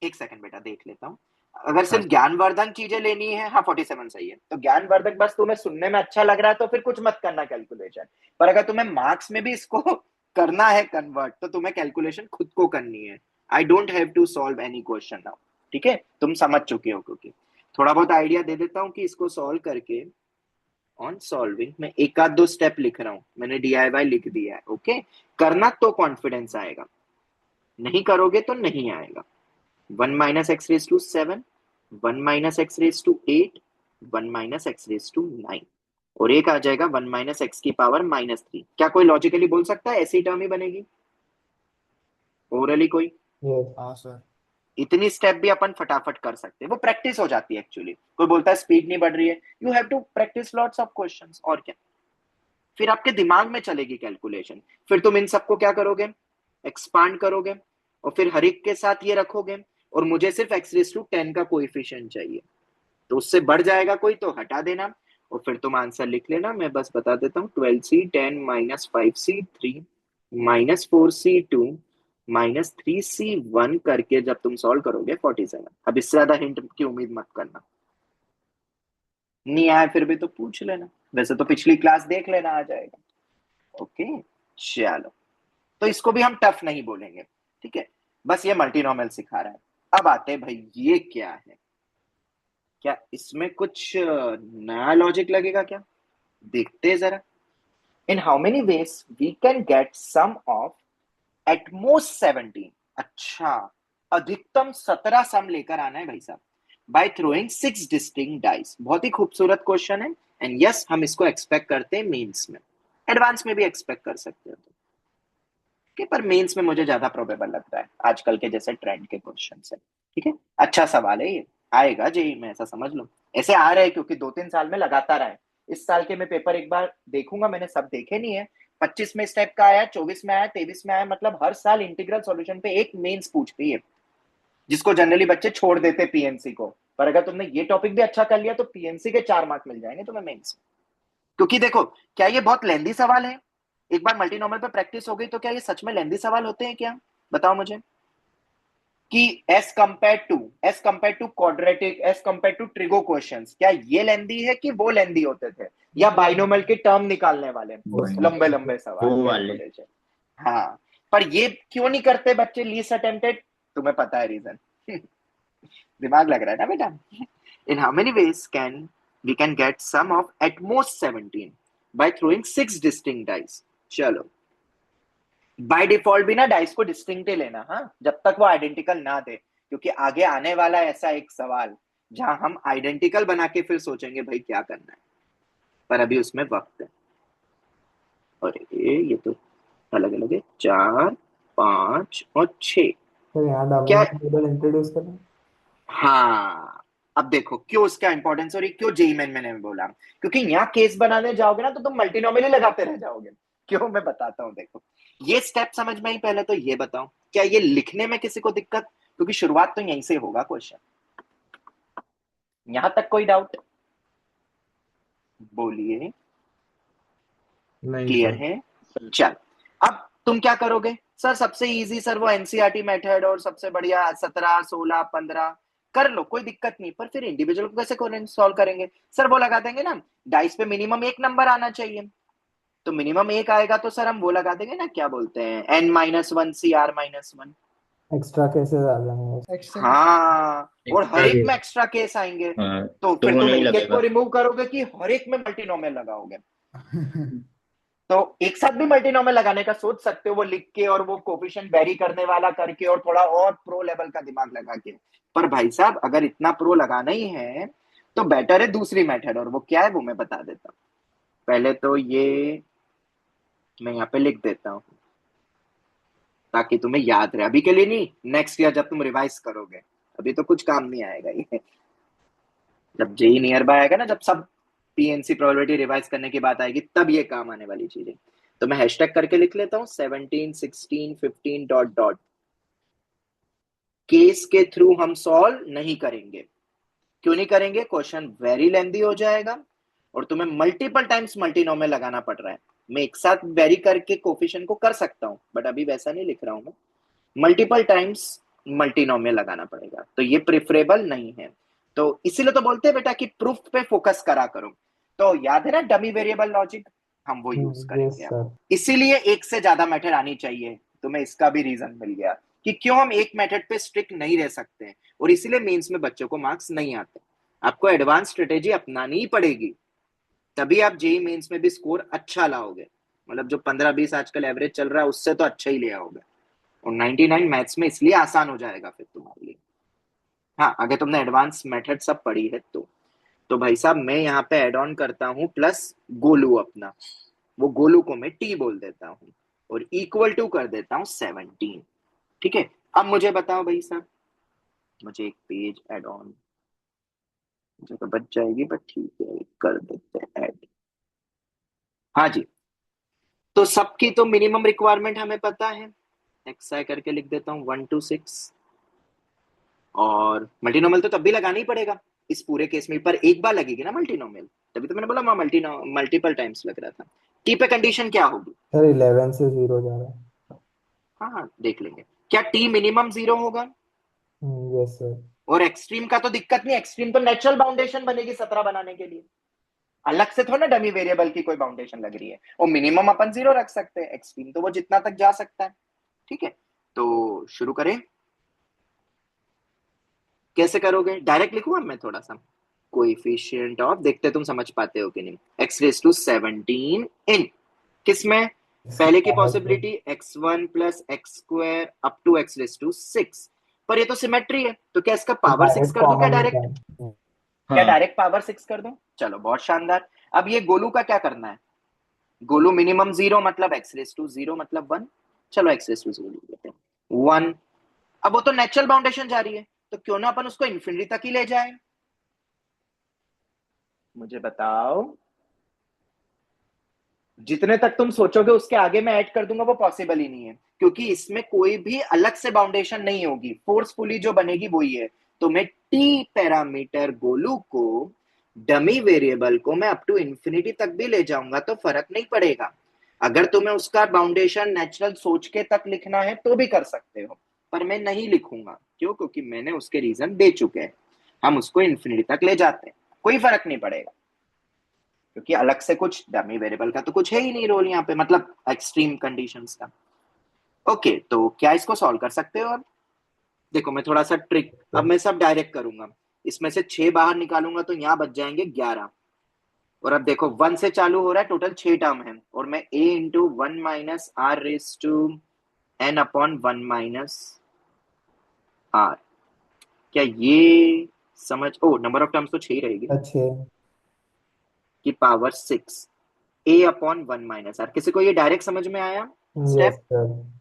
एक सेकंड बेटा, देख लेता हूँ। अगर हाँ सिर्फ ज्ञानवर्धन चीजें लेनी है, हाँ 47 सही है। तो ज्ञानवर्धक बस तुम्हें सुनने में अच्छा लग रहा है तो फिर कुछ मत करना कैलकुलेशन। पर अगर तुम्हें मार्क्स में भी इसको करना है कन्वर्ट, तो तुम्हें कैलकुलेशन खुद को करनी है। I don't have to solve any question now. ठीक है, तुम समझ चुके हो। क्योंकि थोड़ा बहुत आइडिया दे देता हूँ कि इसको सॉल्व करके ऑन सॉल्विंग मैं एक आध दो स्टेप लिख रहा हूं, मैंने डीआईवाई लिख दिया है। ओके, करना तो कॉन्फिडेंस आएगा, नहीं करोगे तो नहीं आएगा। 1 - x⁻7, 1 - x⁸8, 1 - x⁻9, और एक आ जाएगा 1 - x⁻³ क्या कोई लॉजिकली बोल सकता है ऐसी टर्म ही बनेगी? ओरली कोई? यस। हाँ सर। इतनी स्टेप भी अपन फटाफट कर सकते हैं, वो प्रैक्टिस हो जाती है एक्चुअली। कोई बोलता है स्पीड नहीं बढ़ रही है, you have to practice lots of questions, और क्या। फिर आपके दिमाग में चलेगी कैलकुलेशन। फिर तुम इन सबको क्या करोगे? एक्सपांड करोगे, और फिर हर एक के साथ ये रखोगे। और मुझे सिर्फ x⁻10 का कोएफिशिएंट चाहिए, तो उससे बढ़ जाएगा कोई तो हटा देना। और फिर तुम आंसर लिख लेना, मैं बस बता देता हूँ। 12c 10 -5c 3 -4c 2 -3c 1 करके जब तुम सॉल्व करोगे 47। अब इससे ज्यादा हिंट की उम्मीद मत करना। नहीं आया फिर भी तो पूछ लेना, वैसे तो पिछली क्लास देख लेना, आ जाएगा। ओके, चलो। तो इसको भी हम टफ नहीं बोलेंगे। ठीक है, बस ये मल्टीनोमियल सिखा रहा है। अब आते हैं भाई, ये क्या है? क्या इसमें कुछ नया लॉजिक लगेगा क्या? देखते हैं जरा। In how many ways we can get sum of at most 17? अच्छा, अधिकतम 17 सम लेकर आना है भाई साहब, बाय थ्रोइंग 6 डिस्टिंक्ट डाइस। बहुत ही खूबसूरत क्वेश्चन है। एंड यस, हम इसको एक्सपेक्ट करते हैं मेंस में, एडवांस में भी एक्सपेक्ट कर सकते हो। कि पर मेंस में मुझे ज्यादा प्रोबेबल लगता है आजकल के जैसे ट्रेंड के क्वेश्चन से। ठीक है, अच्छा सवाल है ये, आएगा जेई में, ऐसा समझ लो। ऐसे आ रहे हैं क्योंकि 2-3 साल में लगातार आए। इस साल के मैं पेपर एक बार देखूंगा, मैंने सब देखे नहीं है। 25 में इस टाइप का आया, 24 में आया, 23 में आया, मतलब हर साल इंटीग्रल सॉल्यूशन पे एक मेंस पूछ रही है। जिसको जनरली बच्चे छोड़ देते पीएनसी को। पर अगर तुमने ये टॉपिक भी अच्छा कर लिया तो पीएनसी के 4 मार्क मिल जाएंगे तुम्हें मेंस में। क्योंकि देखो, क्या ये बहुत लेंदी सवाल है? एक बार मल्टीनोमियल पे प्रैक्टिस हो गई तो क्या ये सच में लेंदी सवाल होते हैं क्या? बताओ मुझे। कि as compare to quadratic, as compare to trigo questions, क्या ये लेंदी है कि वो लेंदी होते थे? या बाइनोमियल के टर्म निकालने वाले लंबे लंबे सवाल वो वाले। कैलकुलेशन? हाँ, पर ये क्यों नहीं करते बच्चे लीस्ट अटेम्प्टेड? तुम्हें पता है रीजन? दिमाग लग रहा है ना बेटा? In how many ways we can get sum of at most 17 by throwing 6 distinct dice? चलो, बाय डिफॉल्ट भी ना डाइस को डिस्टिंक्ट ही लेना, हाँ, जब तक वो आइडेंटिकल ना दे, क्योंकि आगे आने वाला है ऐसा एक सवाल जहां हम आइडेंटिकल बना के फिर सोचेंगे भाई क्या करना है, पर अभी उसमें वक्त है। और ये तो अलग अलग है, 4, 5 और 6। तो यहाँ क्या? डमी टेबल इंट्रोड्यूस करना। हाँ, अब देखो क्यों उसका इंपॉर्टेंस और ये क्यों जेई में मैंने बोला, क्योंकि यहाँ केस बनाने जाओगे ना तो तुम मल्टीनोमियल ही लगाते रह जाओगे। क्यों, मैं बताता हूँ। देखो, ये स्टेप समझ में ही, पहले तो ये बताओ क्या ये लिखने में किसी को दिक्कत? क्योंकि शुरुआत तो यहीं से होगा क्वेश्चन। यहां तक कोई डाउट? बोलिए, नहीं क्लियर सर। है? चल, अब तुम क्या करोगे? सर सबसे इजी सर वो एनसीईआरटी मेथड और सबसे बढ़िया 17, 16, 15 कर लो, कोई दिक्कत नहीं, पर फिर इंडिविजुअल को कैसे सॉल्व करेंगे? सर वो लगा देंगे ना, डाइस पे मिनिमम एक नंबर आना चाहिए, तो मिनिमम एक आएगा तो सर हम वो लगा देंगे ना, क्या बोलते हैं, n-1 CR-1। एक्स्ट्रा केसेस आ जाएंगे। हाँ, और एक्स्ट्रा हर एक में केस। एक्स्ट्रा केस आएंगे। हाँ, तो तो फिर वो तुम नहीं एक एक को लगेगा। रिमूव करोगे कि हर एक में मल्टीनोमियल लगाओगे? तो एक साथ भी मल्टीनोमियल लगाने का सोच सकते हो, वो लिख के और वो कोफिशिएंट वेरी करने वाला करके और थोड़ा और प्रो लेवल का दिमाग लगा के। पर भाई साहब अगर इतना प्रो लगाना ही है तो बेटर है दूसरी मेथड, और वो क्या है वो मैं बता देता हूँ। पहले तो ये मैं यहाँ पे लिख देता हूँ ताकि तुम्हें याद रहे, अभी के लिए नहीं, नेक्स्ट ईयर जब तुम रिवाइज करोगे, अभी तो कुछ काम नहीं आएगा ये। जब जेई नियर बाय आएगा ना, जब सब पीएनसी प्रोबेबिलिटी रिवाइज करने की बात आएगी, तब ये काम आने वाली चीजें। तो मैं हैशटैग करके लिख लेता हूँ 17, 16, 15 डॉट डॉट। केस के थ्रू हम सॉल्व नहीं करेंगे। क्यों नहीं करेंगे? क्वेश्चन वेरी लेंदी हो जाएगा और तुम्हें मल्टीपल टाइम्स मल्टीनोमियल लगाना पड़ रहा है। मैं एक साथ वेरी करके कोफिशिएंट को कर सकता हूं, बट अभी वैसा नहीं लिख रहा हूं मैं, मल्टीपल टाइम्स मल्टीनोमियल लगाना पड़ेगा, तो ये प्रिफरेबल नहीं है। तो इसीलिए तो बोलते हैं बेटा कि प्रूफ पे फोकस करा करो। तो याद है ना डमी वेरिएबल लॉजिक, हम वो यूज यस करेंगे अब। सर। इसीलिए एक से ज्यादा मेथड आनी चाहिए। तुम्हें इसका भी रीजन मिल गया कि क्यों हम एक मेथड पे स्ट्रिक्ट नहीं रह सकते, और इसीलिए मेंस में बच्चों को मार्क्स नहीं आते। आपको एडवांस स्ट्रेटेजी अपनानी ही पड़ेगी, तभी आप जेई मेंस में भी स्कोर अच्छा लाओगे। मतलब जो 15-20 आजकल एवरेज चल रहा है उससे तो अच्छा ही ले आओगे, और 99 मैथ्स में इसलिए आसान हो जाएगा फिर तुम्हारे लिए। हाँ, अगर तुमने एडवांस मेथड सब पढ़ी है तो भाई साहब मैं यहाँ पे एड ऑन करता हूँ प्लस गोलू अपना, वो गोलू को मैं टी बोल देता हूँ और इक्वल टू कर देता हूँ 17। ठीक है, अब मुझे बताओ भाई साहब, मुझे एक पेज एड ऑन, मुझे तो बच जाएगी बट ठीक है कर देते हैं ऐड। हाँ जी, तो सबकी तो मिनिमम रिक्वायरमेंट हमें पता है, एक्स आई करके लिख देता हूँ 1 to 6। और मल्टीनोमियल तो तब भी लगाना ही पड़ेगा इस पूरे केस में, पर एक बार लगेगी ना मल्टीनोमियल, तभी तो मैंने बोला मल्टीपल टाइम्स लग रहा था। टी पे कंडीशन क्या होगी? सर 11 से 0 जा रहा है। हाँ हाँ देख लेंगे। क्या टी मिनिमम 0 होगा? Yes sir. और एक्सट्रीम का तो दिक्कत नहीं, एक्सट्रीम तो नेचुरल बाउंडेशन बनेगी 17 बनाने के लिए, अलग से थोड़ा डमी वेरिएबल की कोई बाउंडेशन लग रही है। और मिनिमम अपन 0 रख सकते हैं, एक्सट्रीम तो वो जितना तक जा सकता है। ठीक है, तो शुरू करें। कैसे करोगे? डायरेक्ट लिखूंगा मैं थोड़ा सा, कोएफिशिएंट ऑफ, देखते तुम समझ पाते हो कि नहीं, x⁻17 इन किसमें? पहले की possibility x1 plus x square up to x⁻6, पर ये तो सिमेट्री है, तो क्या इसका पावर 6 डायरेक्ट कर दूं? क्या कॉमन डायरेक्ट, निकाल। क्या हाँ, डायरेक्ट पावर 6 कर दूं? चलो बहुत शानदार। अब ये गोलू का क्या करना है? गोलू मिनिमम 0 मतलब x⁻0 मतलब 1, चलो x⁻0 लिख लेते हैं 1। अब वो तो नेचुरल बाउंडेशन जा रही है, तो क्यों ना अपन उसको इन्फिनिटी तक ही ले जाए? मुझे बताओ। जितने तक तुम सोचोगे उसके आगे मैं ऐड कर दूंगा वो पॉसिबल ही नहीं है, क्योंकि इसमें कोई भी अलग से बाउंडेशन नहीं होगी, फोर्सफुली जो बनेगी वही है। तो मैं टी पैरामीटर गोलू को, डमी वेरिएबल को मैं अप टू इंफिनिटी तक भी ले जाऊंगा तो फर्क नहीं पड़ेगा। अगर तुम्हें उसका बाउंडेशन नेचुरल सोच के तक लिखना है तो भी कर सकते हो, पर मैं नहीं लिखूंगा। क्यों? क्योंकि मैंने उसके रीजन दे चुके हैं, हम उसको इंफिनिटी तक ले जाते हैं, कोई फर्क नहीं पड़ेगा, क्योंकि अलग से कुछ डमी वेरिएबल का तो कुछ है ही नहीं रोल यहाँ पे, मतलब एक्सट्रीम कंडीशंस का। ओके, तो क्या इसको सॉल्व कर सकते हो अब? देखो मैं थोड़ा सा ट्रिक, अब मैं सब डायरेक्ट करूंगा, इसमें से 6 बाहर निकालूंगा तो यहाँ बच जाएंगे 11। और अब देखो 1 से चालू हो रहा है, टोटल 6 टर्म है, और मैं a into one minus r raise to n upon one minus r, क्या ये समझ, ओ नंबर ऑफ टर्म्स तो 6 ही रहेगी अच्छे। की power 6 a upon one minus r. किसी को ये डायरेक्ट समझ में आया यस स्टेप? सर।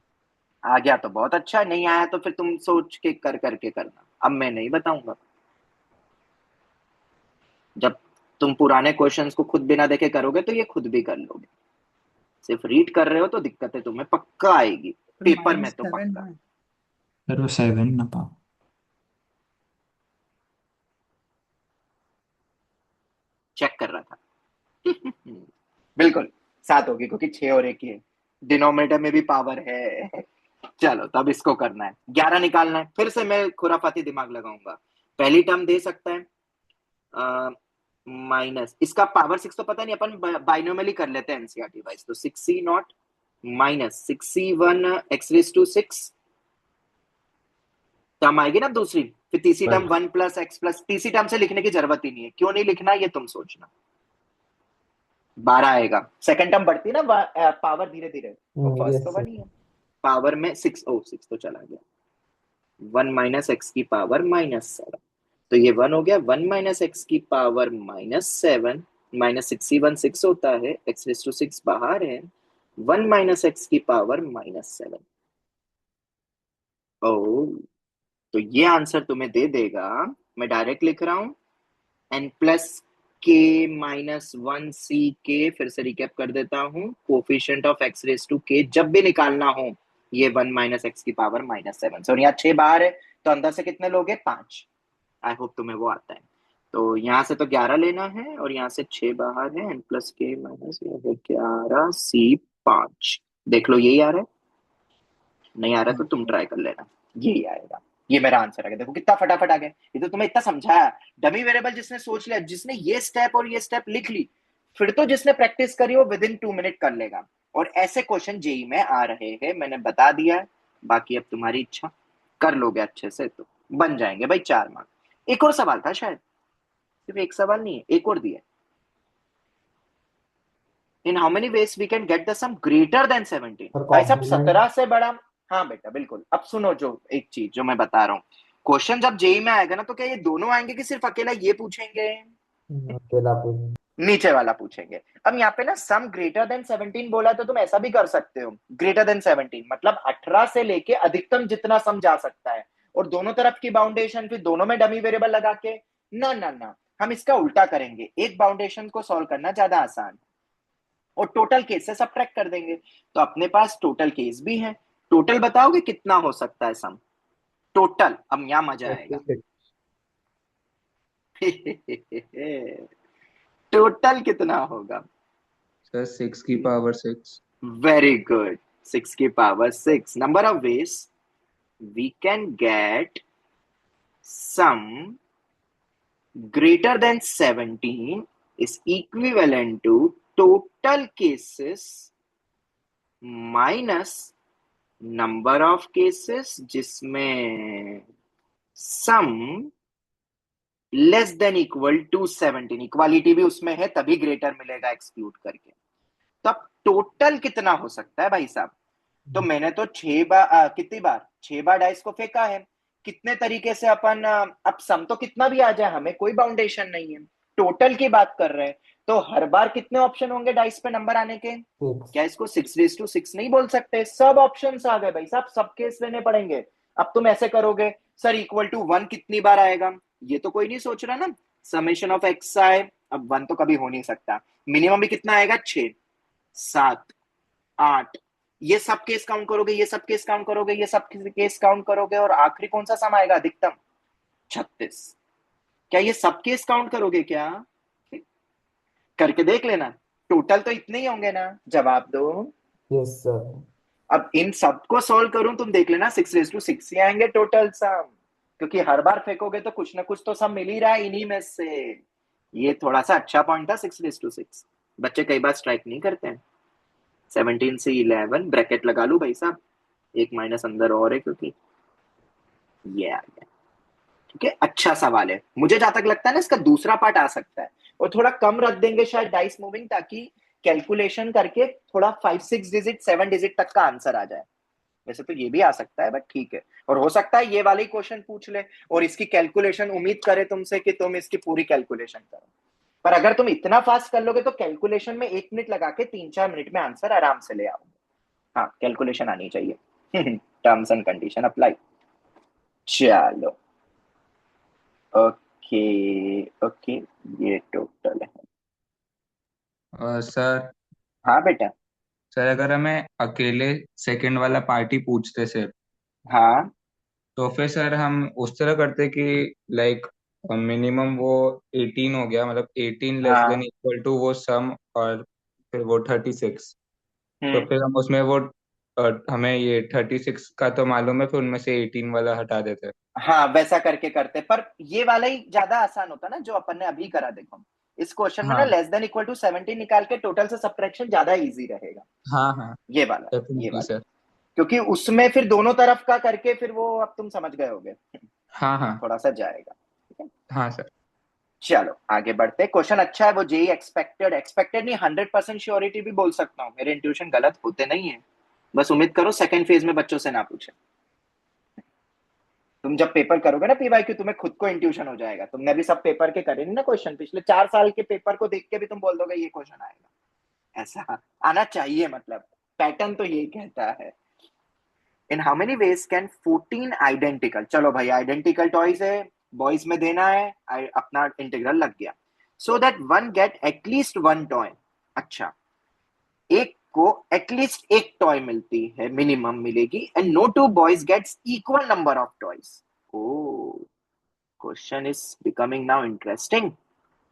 आ गया तो बहुत अच्छा, नहीं आया तो फिर तुम सोच के कर करके करना, अब मैं नहीं बताऊंगा। जब तुम पुराने क्वेश्चंस को खुद बिना देखे करोगे तो ये खुद भी कर लोगे, सिर्फ रीड कर रहे हो तो दिक्कतें तुम्हें पक्का आएगी, पेपर में तो -7 पक्का। है। सर वो 7 ना पा। चेक कर रहा था। बिल्कुल 7 होगी, क्योंकि 6 और 1 ही है, डिनोमिनेटर में भी पावर है। चलो तब इसको करना है, 11 निकालना है, फिर से मैं खुराफाती दिमाग लगाऊंगा। पहली टर्म दे सकता है माइनस, इसका पावर 6 तो पता नहीं, अपन बाइनोमियली कर लेते हैं एनसीईआरटी वाइज, तो 6c naught minus 6c1 x raise to 6 term आएगी ना दूसरी, फिर तीसरी टर्म 1 प्लस एक्स प्लस, तीसरी टर्म से लिखने की जरूरत ही नहीं है, क्यों नहीं लिखना ये तुम सोचना। 12 आएगा, सेकंड टर्म बढ़ती है ना पावर धीरे धीरे, तो फर्स्ट यस तो सर। 1 ही है। पावर में 6, ओ 6 तो चला गया, 1 माइनस एक्स की पावर -7, तो ये 1 हो गया, 1 माइनस एक्स की पावर -7, माइनस 6c1 6 होता है, एक्स रेस टू 6 बाहर है, 1 माइनस एक्स की पावर -7। ओ, तो ये आंसर तुम्हें दे देगा, मैं डायरेक्ट लिख रहा हूं, एन प्लस के -1 ck, फिर से रिकैप कर देता हूं, coefficient of x raise to के जब भी निकालना हो, ये 1 माइनस एक्स की पावर -7 और यहाँ 6 बाहर है, तो अंदर से कितने लोगे? 5। आई होप तुम्हें वो आता है। तो यहाँ से तो 11 लेना है, और यहाँ से 6 बाहर है, एन प्लस के माइनस 11c5, देख लो यही आ रहा है, नहीं आ रहा तो तुम ट्राई कर लेना, यही आएगा। ये मेरा आंसर है, देखो कितना फटाफट आ गया, ये तो तुम्हें इतना समझाया। डमी वेरिएबल जिसने सोच लिया, जिसने ये स्टेप और ये स्टेप लिख ली, फिर तो जिसने प्रैक्टिस करी वो विद इन 2 मिनट कर लेगा। और ऐसे क्वेश्चन जेई में आ रहे हैं, मैंने बता दिया है, बाकी अब तुम्हारी इच्छा, कर लोगे अच्छे से तो बन जाएंगे भाई 4 मार्क। एक और सवाल था शायद, सिर्फ एक सवाल नहीं है, एक और दिया, in how many ways we can get the sum greater than 17। और भाई साहब कॉम्प्लीमेंट। 17 से बड़ा, हाँ बेटा बिल्कुल। अब सुनो, जो एक चीज जो मैं बता रहा हूँ, क्वेश्चन जब जेई में आएगा ना, तो क्या ये दोनों आएंगे कि सिर्फ अकेला ये पूछेंगे? अकेला पूछ। नीचे वाला पूछेंगे। अब यहाँ पे ना सम ग्रेटर देन 17 बोला, तो तुम ऐसा भी कर सकते हो, ग्रेटर देन 17 मतलब 18 से लेके अधिकतम जितना सम जा सकता है, और दोनों तरफ की बाउंडेशन फिर दोनों में डमी वेरिएबल लगा के। ना ना ना, हम इसका उल्टा करेंगे, एक बाउंडेशन को सॉल्व करना ज्यादा आसान है, और टोटल केस से सब्ट्रैक्ट कर देंगे। तो अपने पास टोटल केस भी है, टोटल बताओगे कितना हो सकता है सम टोटल? अब यहां मजा आएगा। 36। टोटल कितना होगा? सर 6 की पावर 6। वेरी गुड, 6 की power 6। Number of ways we can get sum greater than 17 is equivalent to total cases minus number of cases जिसमें sum less than equal to 17, equality भी उसमें है तभी ग्रेटर मिलेगा एक्सक्लूड करके। तो अब टोटल कितना हो सकता है भाई साहब? तो मैंने तो 6 बार कितनी बार 6 बार डाइस को फेंका है, कितने तरीके से अपन अब सम तो कितना भी आ जाए, हमें कोई बाउंडेशन नहीं है, टोटल की बात कर रहे हैं, तो हर बार कितने ऑप्शन होंगे डाइस पे नंबर आने के? क्या इसको 6 रेस टू 6 नहीं बोल सकते? सब ऑप्शन आ गए भाई साहब, सब केस लेने पड़ेंगे। अब तुम ऐसे करोगे, सर इक्वल टू 1 कितनी बार आएगा, ये तो कोई नहीं सोच रहा ना, समेशन ऑफ एक्स आए, अब 1 तो कभी हो नहीं सकता, मिनिमम भी कितना आएगा 6, 7, 8, ये सब केस काउंट करोगे, ये सब केस काउंट करोगे, ये सब केस काउंट करोगे, और आखिरी कौन सा सम आएगा अधिकतम? 36। क्या ये सब केस काउंट करोगे क्या? करके देख लेना, टोटल तो इतने ही होंगे ना, जवाब दो। Yes sir. अब इन सबको सॉल्व करूं, तुम देख लेना 6 ही आएंगे टोटल सम, क्योंकि हर बार फेंकोगे तो कुछ ना कुछ तो सम मिल ही रहा है इन्हीं में से। ये थोड़ा सा अच्छा पॉइंट था 6 बच्चे कई बार स्ट्राइक नहीं करते हैं। 17 से 11 ब्रैकेट लगा लू भाई साहब, एक माइनस अंदर और है क्योंकि ये आ गया। ठीक है, अच्छा सवाल है। मुझे जहां तक लगता है ना इसका दूसरा पार्ट आ सकता है, और थोड़ा कम रख देंगे शायद डाइस मूविंग, ताकि कैलकुलेशन करके थोड़ा 5-6 डिजिट 7 डिजिट तक का आंसर आ जाए। वैसे तो ये भी आ सकता है, बट ठीक है। और हो सकता है ये वाले क्वेश्चन पूछ ले और इसकी कैलकुलेशन उम्मीद करे तुमसे कि तुम इसकी पूरी कैलकुलेशन करो। पर अगर तुम इतना फास्ट कर लोगे तो कैलकुलेशन में 1 मिनट लगा के 3-4 मिनट में आंसर आराम से ले आओगे। हाँ, कैलकुलेशन आनी चाहिए। Terms and condition apply. चलो, ओके ओके, ये टोटल है। सर हाँ बेटा। सर अगर हमें अकेले सेकंड वाला पार्टी पूछते सिर्फ, हाँ तो फिर सर हम उस तरह करते कि लाइक मिनिमम वो 18 हो गया, मतलब 18 लेस देन हाँ। इक्वल टू वो सम, और फिर वो 36। तो हम्म। फिर हम उसमें वो हमें ये 36 का तो मालूम है, फिर उनमें से 18 वाला हटा देते। हाँ, वैसा करके करते, पर ये वाला ही ज्यादा आसान होता ना जो अपन ने अभी करा। देखो, इस क्वेश्चन में ना हाँ लेस देन इक्वल टू 17 निकाल के टोटल से सबट्रैक्शन ज्यादा इजी रहेगा। हाँ हाँ, ये वाला, ये डेफिनेटली वाला, सर। क्योंकि उसमें फिर दोनों तरफ का करके फिर वो, अब तुम समझ गए होगे, हाँ हाँ थोड़ा सा जाएगा। ठीक है, हाँ सर। चलो आगे बढ़ते। क्वेश्चन अच्छा है, वो जेई एक्सपेक्टेड, एक्सपेक्टेड नहीं 100% श्योरिटी भी बोल सकता हूँ, मेरे इंट्यूशन गलत होते नहीं है। बस उम्मीद करो सेकंड फेज में बच्चों से ना पूछे। तुम जब पेपर करोगे ना पीवाईक्यू, तुम्हें खुद को इंट्यूशन हो जाएगा। तुमने अभी सब पेपर के करे नहीं ना क्वेश्चन, पिछले 4 साल के पेपर को देख के भी तुम बोल दोगे ये क्वेश्चन आएगा। ऐसा आना चाहिए, मतलब पैटर्न तो यही कहता है। In how many ways can 14 identical, चलो भाई आइडेंटिकल टॉयज है, बॉयज में देना है, अपना इंटीग्रल लग गया। So that one get at least one toy. अच्छा, एक को एटलीस्ट एक टॉय मिलती है, मिनिमम मिलेगी, and no two boys gets equal number of toys. Oh, question is becoming now interesting.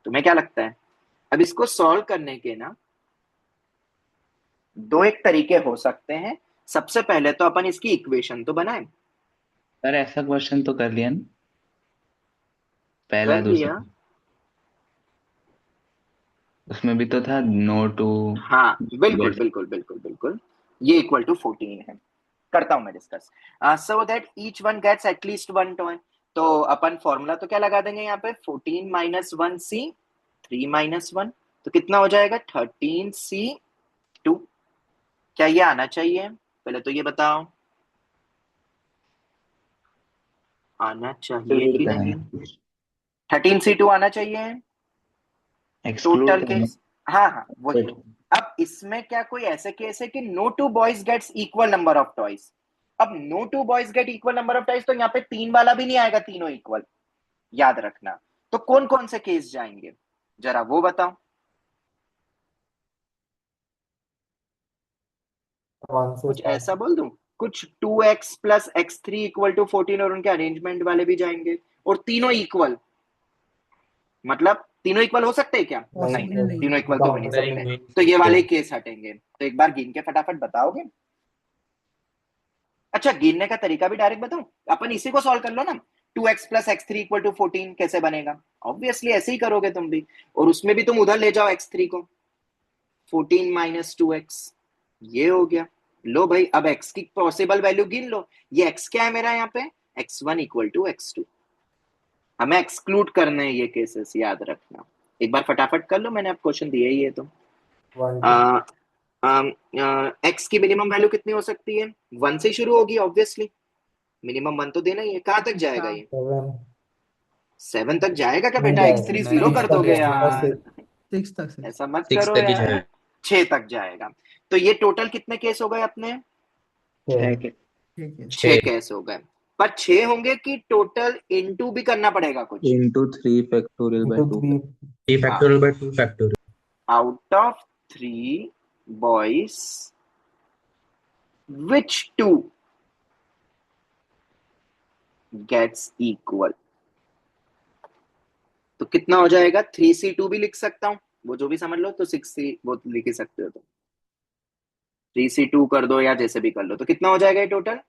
तुम्हें क्या लगता है? अब इसको सॉल्व करने के ना दो एक तरीके हो सकते हैं। सबसे पहले तो अपन इसकी इक्वेशन तो बनाए। सर ऐसा क्वेश्चन तो कर लिया ना, पहला कर दूसरा, लिया। उसमें भी तो था नो टू हाँ बिल्कुल गेट। बिल्कुल बिल्कुल बिल्कुल, ये इक्वल टू 14 है। करता हूं मैं discuss. So that each one gets at least one toy. तो अपन फॉर्मूला तो क्या लगा देंगे यहाँ पे, 14 - 1c, 3 - 1, तो कितना हो जाएगा 13c2। क्या ये आना चाहिए? पहले तो ये बताओ, आना चाहिए एक्सक्लूड कि नहीं? करना, 13c2 आना चाहिए एक्सक्लूड टोटल करना। केस। हाँ हाँ वही। अब इसमें क्या कोई ऐसे केस है कि no two boys gets equal number of toys? अब no two boys get equal number of toys, तो यहाँ पे 3 वाला भी नहीं आएगा, तीनों इक्वल, याद रखना। तो कौन कौन से केस जाएंगे, जरा वो बताओ। वन से कुछ स्टार्ट। ऐसा बोल दूं, कुछ 2x + x3 = 14, और उनके अरेंजमेंट वाले भी जाएंगे, और तीनों इक्वल, मतलब तीनों इक्वल हो सकते हैं क्या? नहीं नहीं, पॉसिबल नहीं, तीनों इक्वल तो हो नहीं काउंट सकते। नहीं तो ये वाले सकते। केस हटेंगे। तो एक बार गिन के फटाफट बताओगे? अच्छा, गिनने का तरीका भी डायरेक्ट बताऊं? अपन इसी को सॉल्व कर लो ना। 2x + x3 = 14 कैसे बनेगा? ऑब्वियसली ऐसे ही करोगे तुम भी, और उसमें भी तुम उधर ले जाओ x3 को, 14 - 2x, ये हो गया। लो भाई, अब x की पॉसिबल वैल्यू गिन लो। ये x क्या है मेरा यहाँ पे, x1 = x2। हमें एक्सक्लूड करने हैं ये केसेस, याद रखना। एक बार फटाफट कर लो, मैंने अब क्वेश्चन दिया ही है तो। वन टू आ, एक्स की मिनिमम वैल्यू कितनी हो सकती है? 1 से शुरू होगी ऑब्वियसली, मिनिमम 1 तो देना ही है। कहां तक जाएगा ये? सेवन। 7 तक जाएगा क्या नहीं बेटा? जाएगा, x3 0 नहीं कर तक दोगे जाएगा यार? सिक्स। सिक्स तक सिक्स। ऐसा मत 6 करो तक ही यार। जाए। 6 तक जाएगा। तो ये टोटल कितने केस हो गए अपने? छह के। ठीक है। 6 6 केस हो गए। पर 6 होंगे कि टोटल इनटू भी करना पड़ेगा कुछ? Into 3 factorial by into 2। Three. Three हाँ, factorial by 2 factorial. Out of 3 boys which two gets equal. तो कितना हो जाएगा, 3C2 भी लिख सकता हूं, वो जो भी समझ लो, तो 6C वो तो लिख ही सकते हो, तो 3C2 कर दो या जैसे भी कर लो, तो कितना हो जाएगा ये टोटल,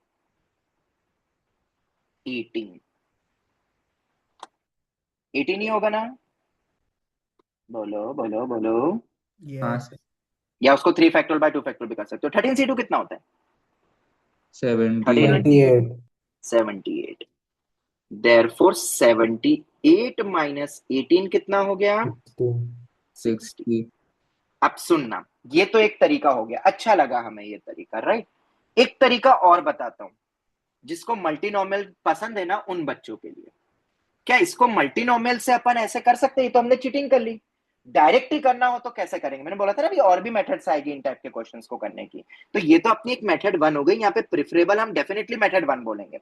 18। 18 ही होगा ना, बोलो बोलो बोलो। हाँ, यस। या उसको 3 फैक्टोरियल बाय 2 फैक्टोरियल भी कर सकते हो। 13C2 कितना होता है, 78। 78। 78। देयरफॉर 78 माइनस 18 कितना हो गया, 16। 60। 60। अब सुनना, ये तो एक तरीका हो गया, अच्छा लगा हमें ये तरीका, राइट। एक तरीका और बताता हूं, जिसको मल्टीनोमियल पसंद है ना उन बच्चों के लिए। क्या इसको मल्टीनोमियल से अपन ऐसे कर सकते हैं, ये तो हमने चीटिंग कर ली। डायरेक्ट ही करना हो तो कैसे करेंगे, मैंने बोला था ना अभी और भी मेथड्स आएगी इन टाइप के क्वेश्चंस को करने की। तो ये तो अपनी एक मेथड 1 हो गई, यहाँ पे प्रिफरेबल हम डेफिनेटली मेथड 1 बोलेंगे।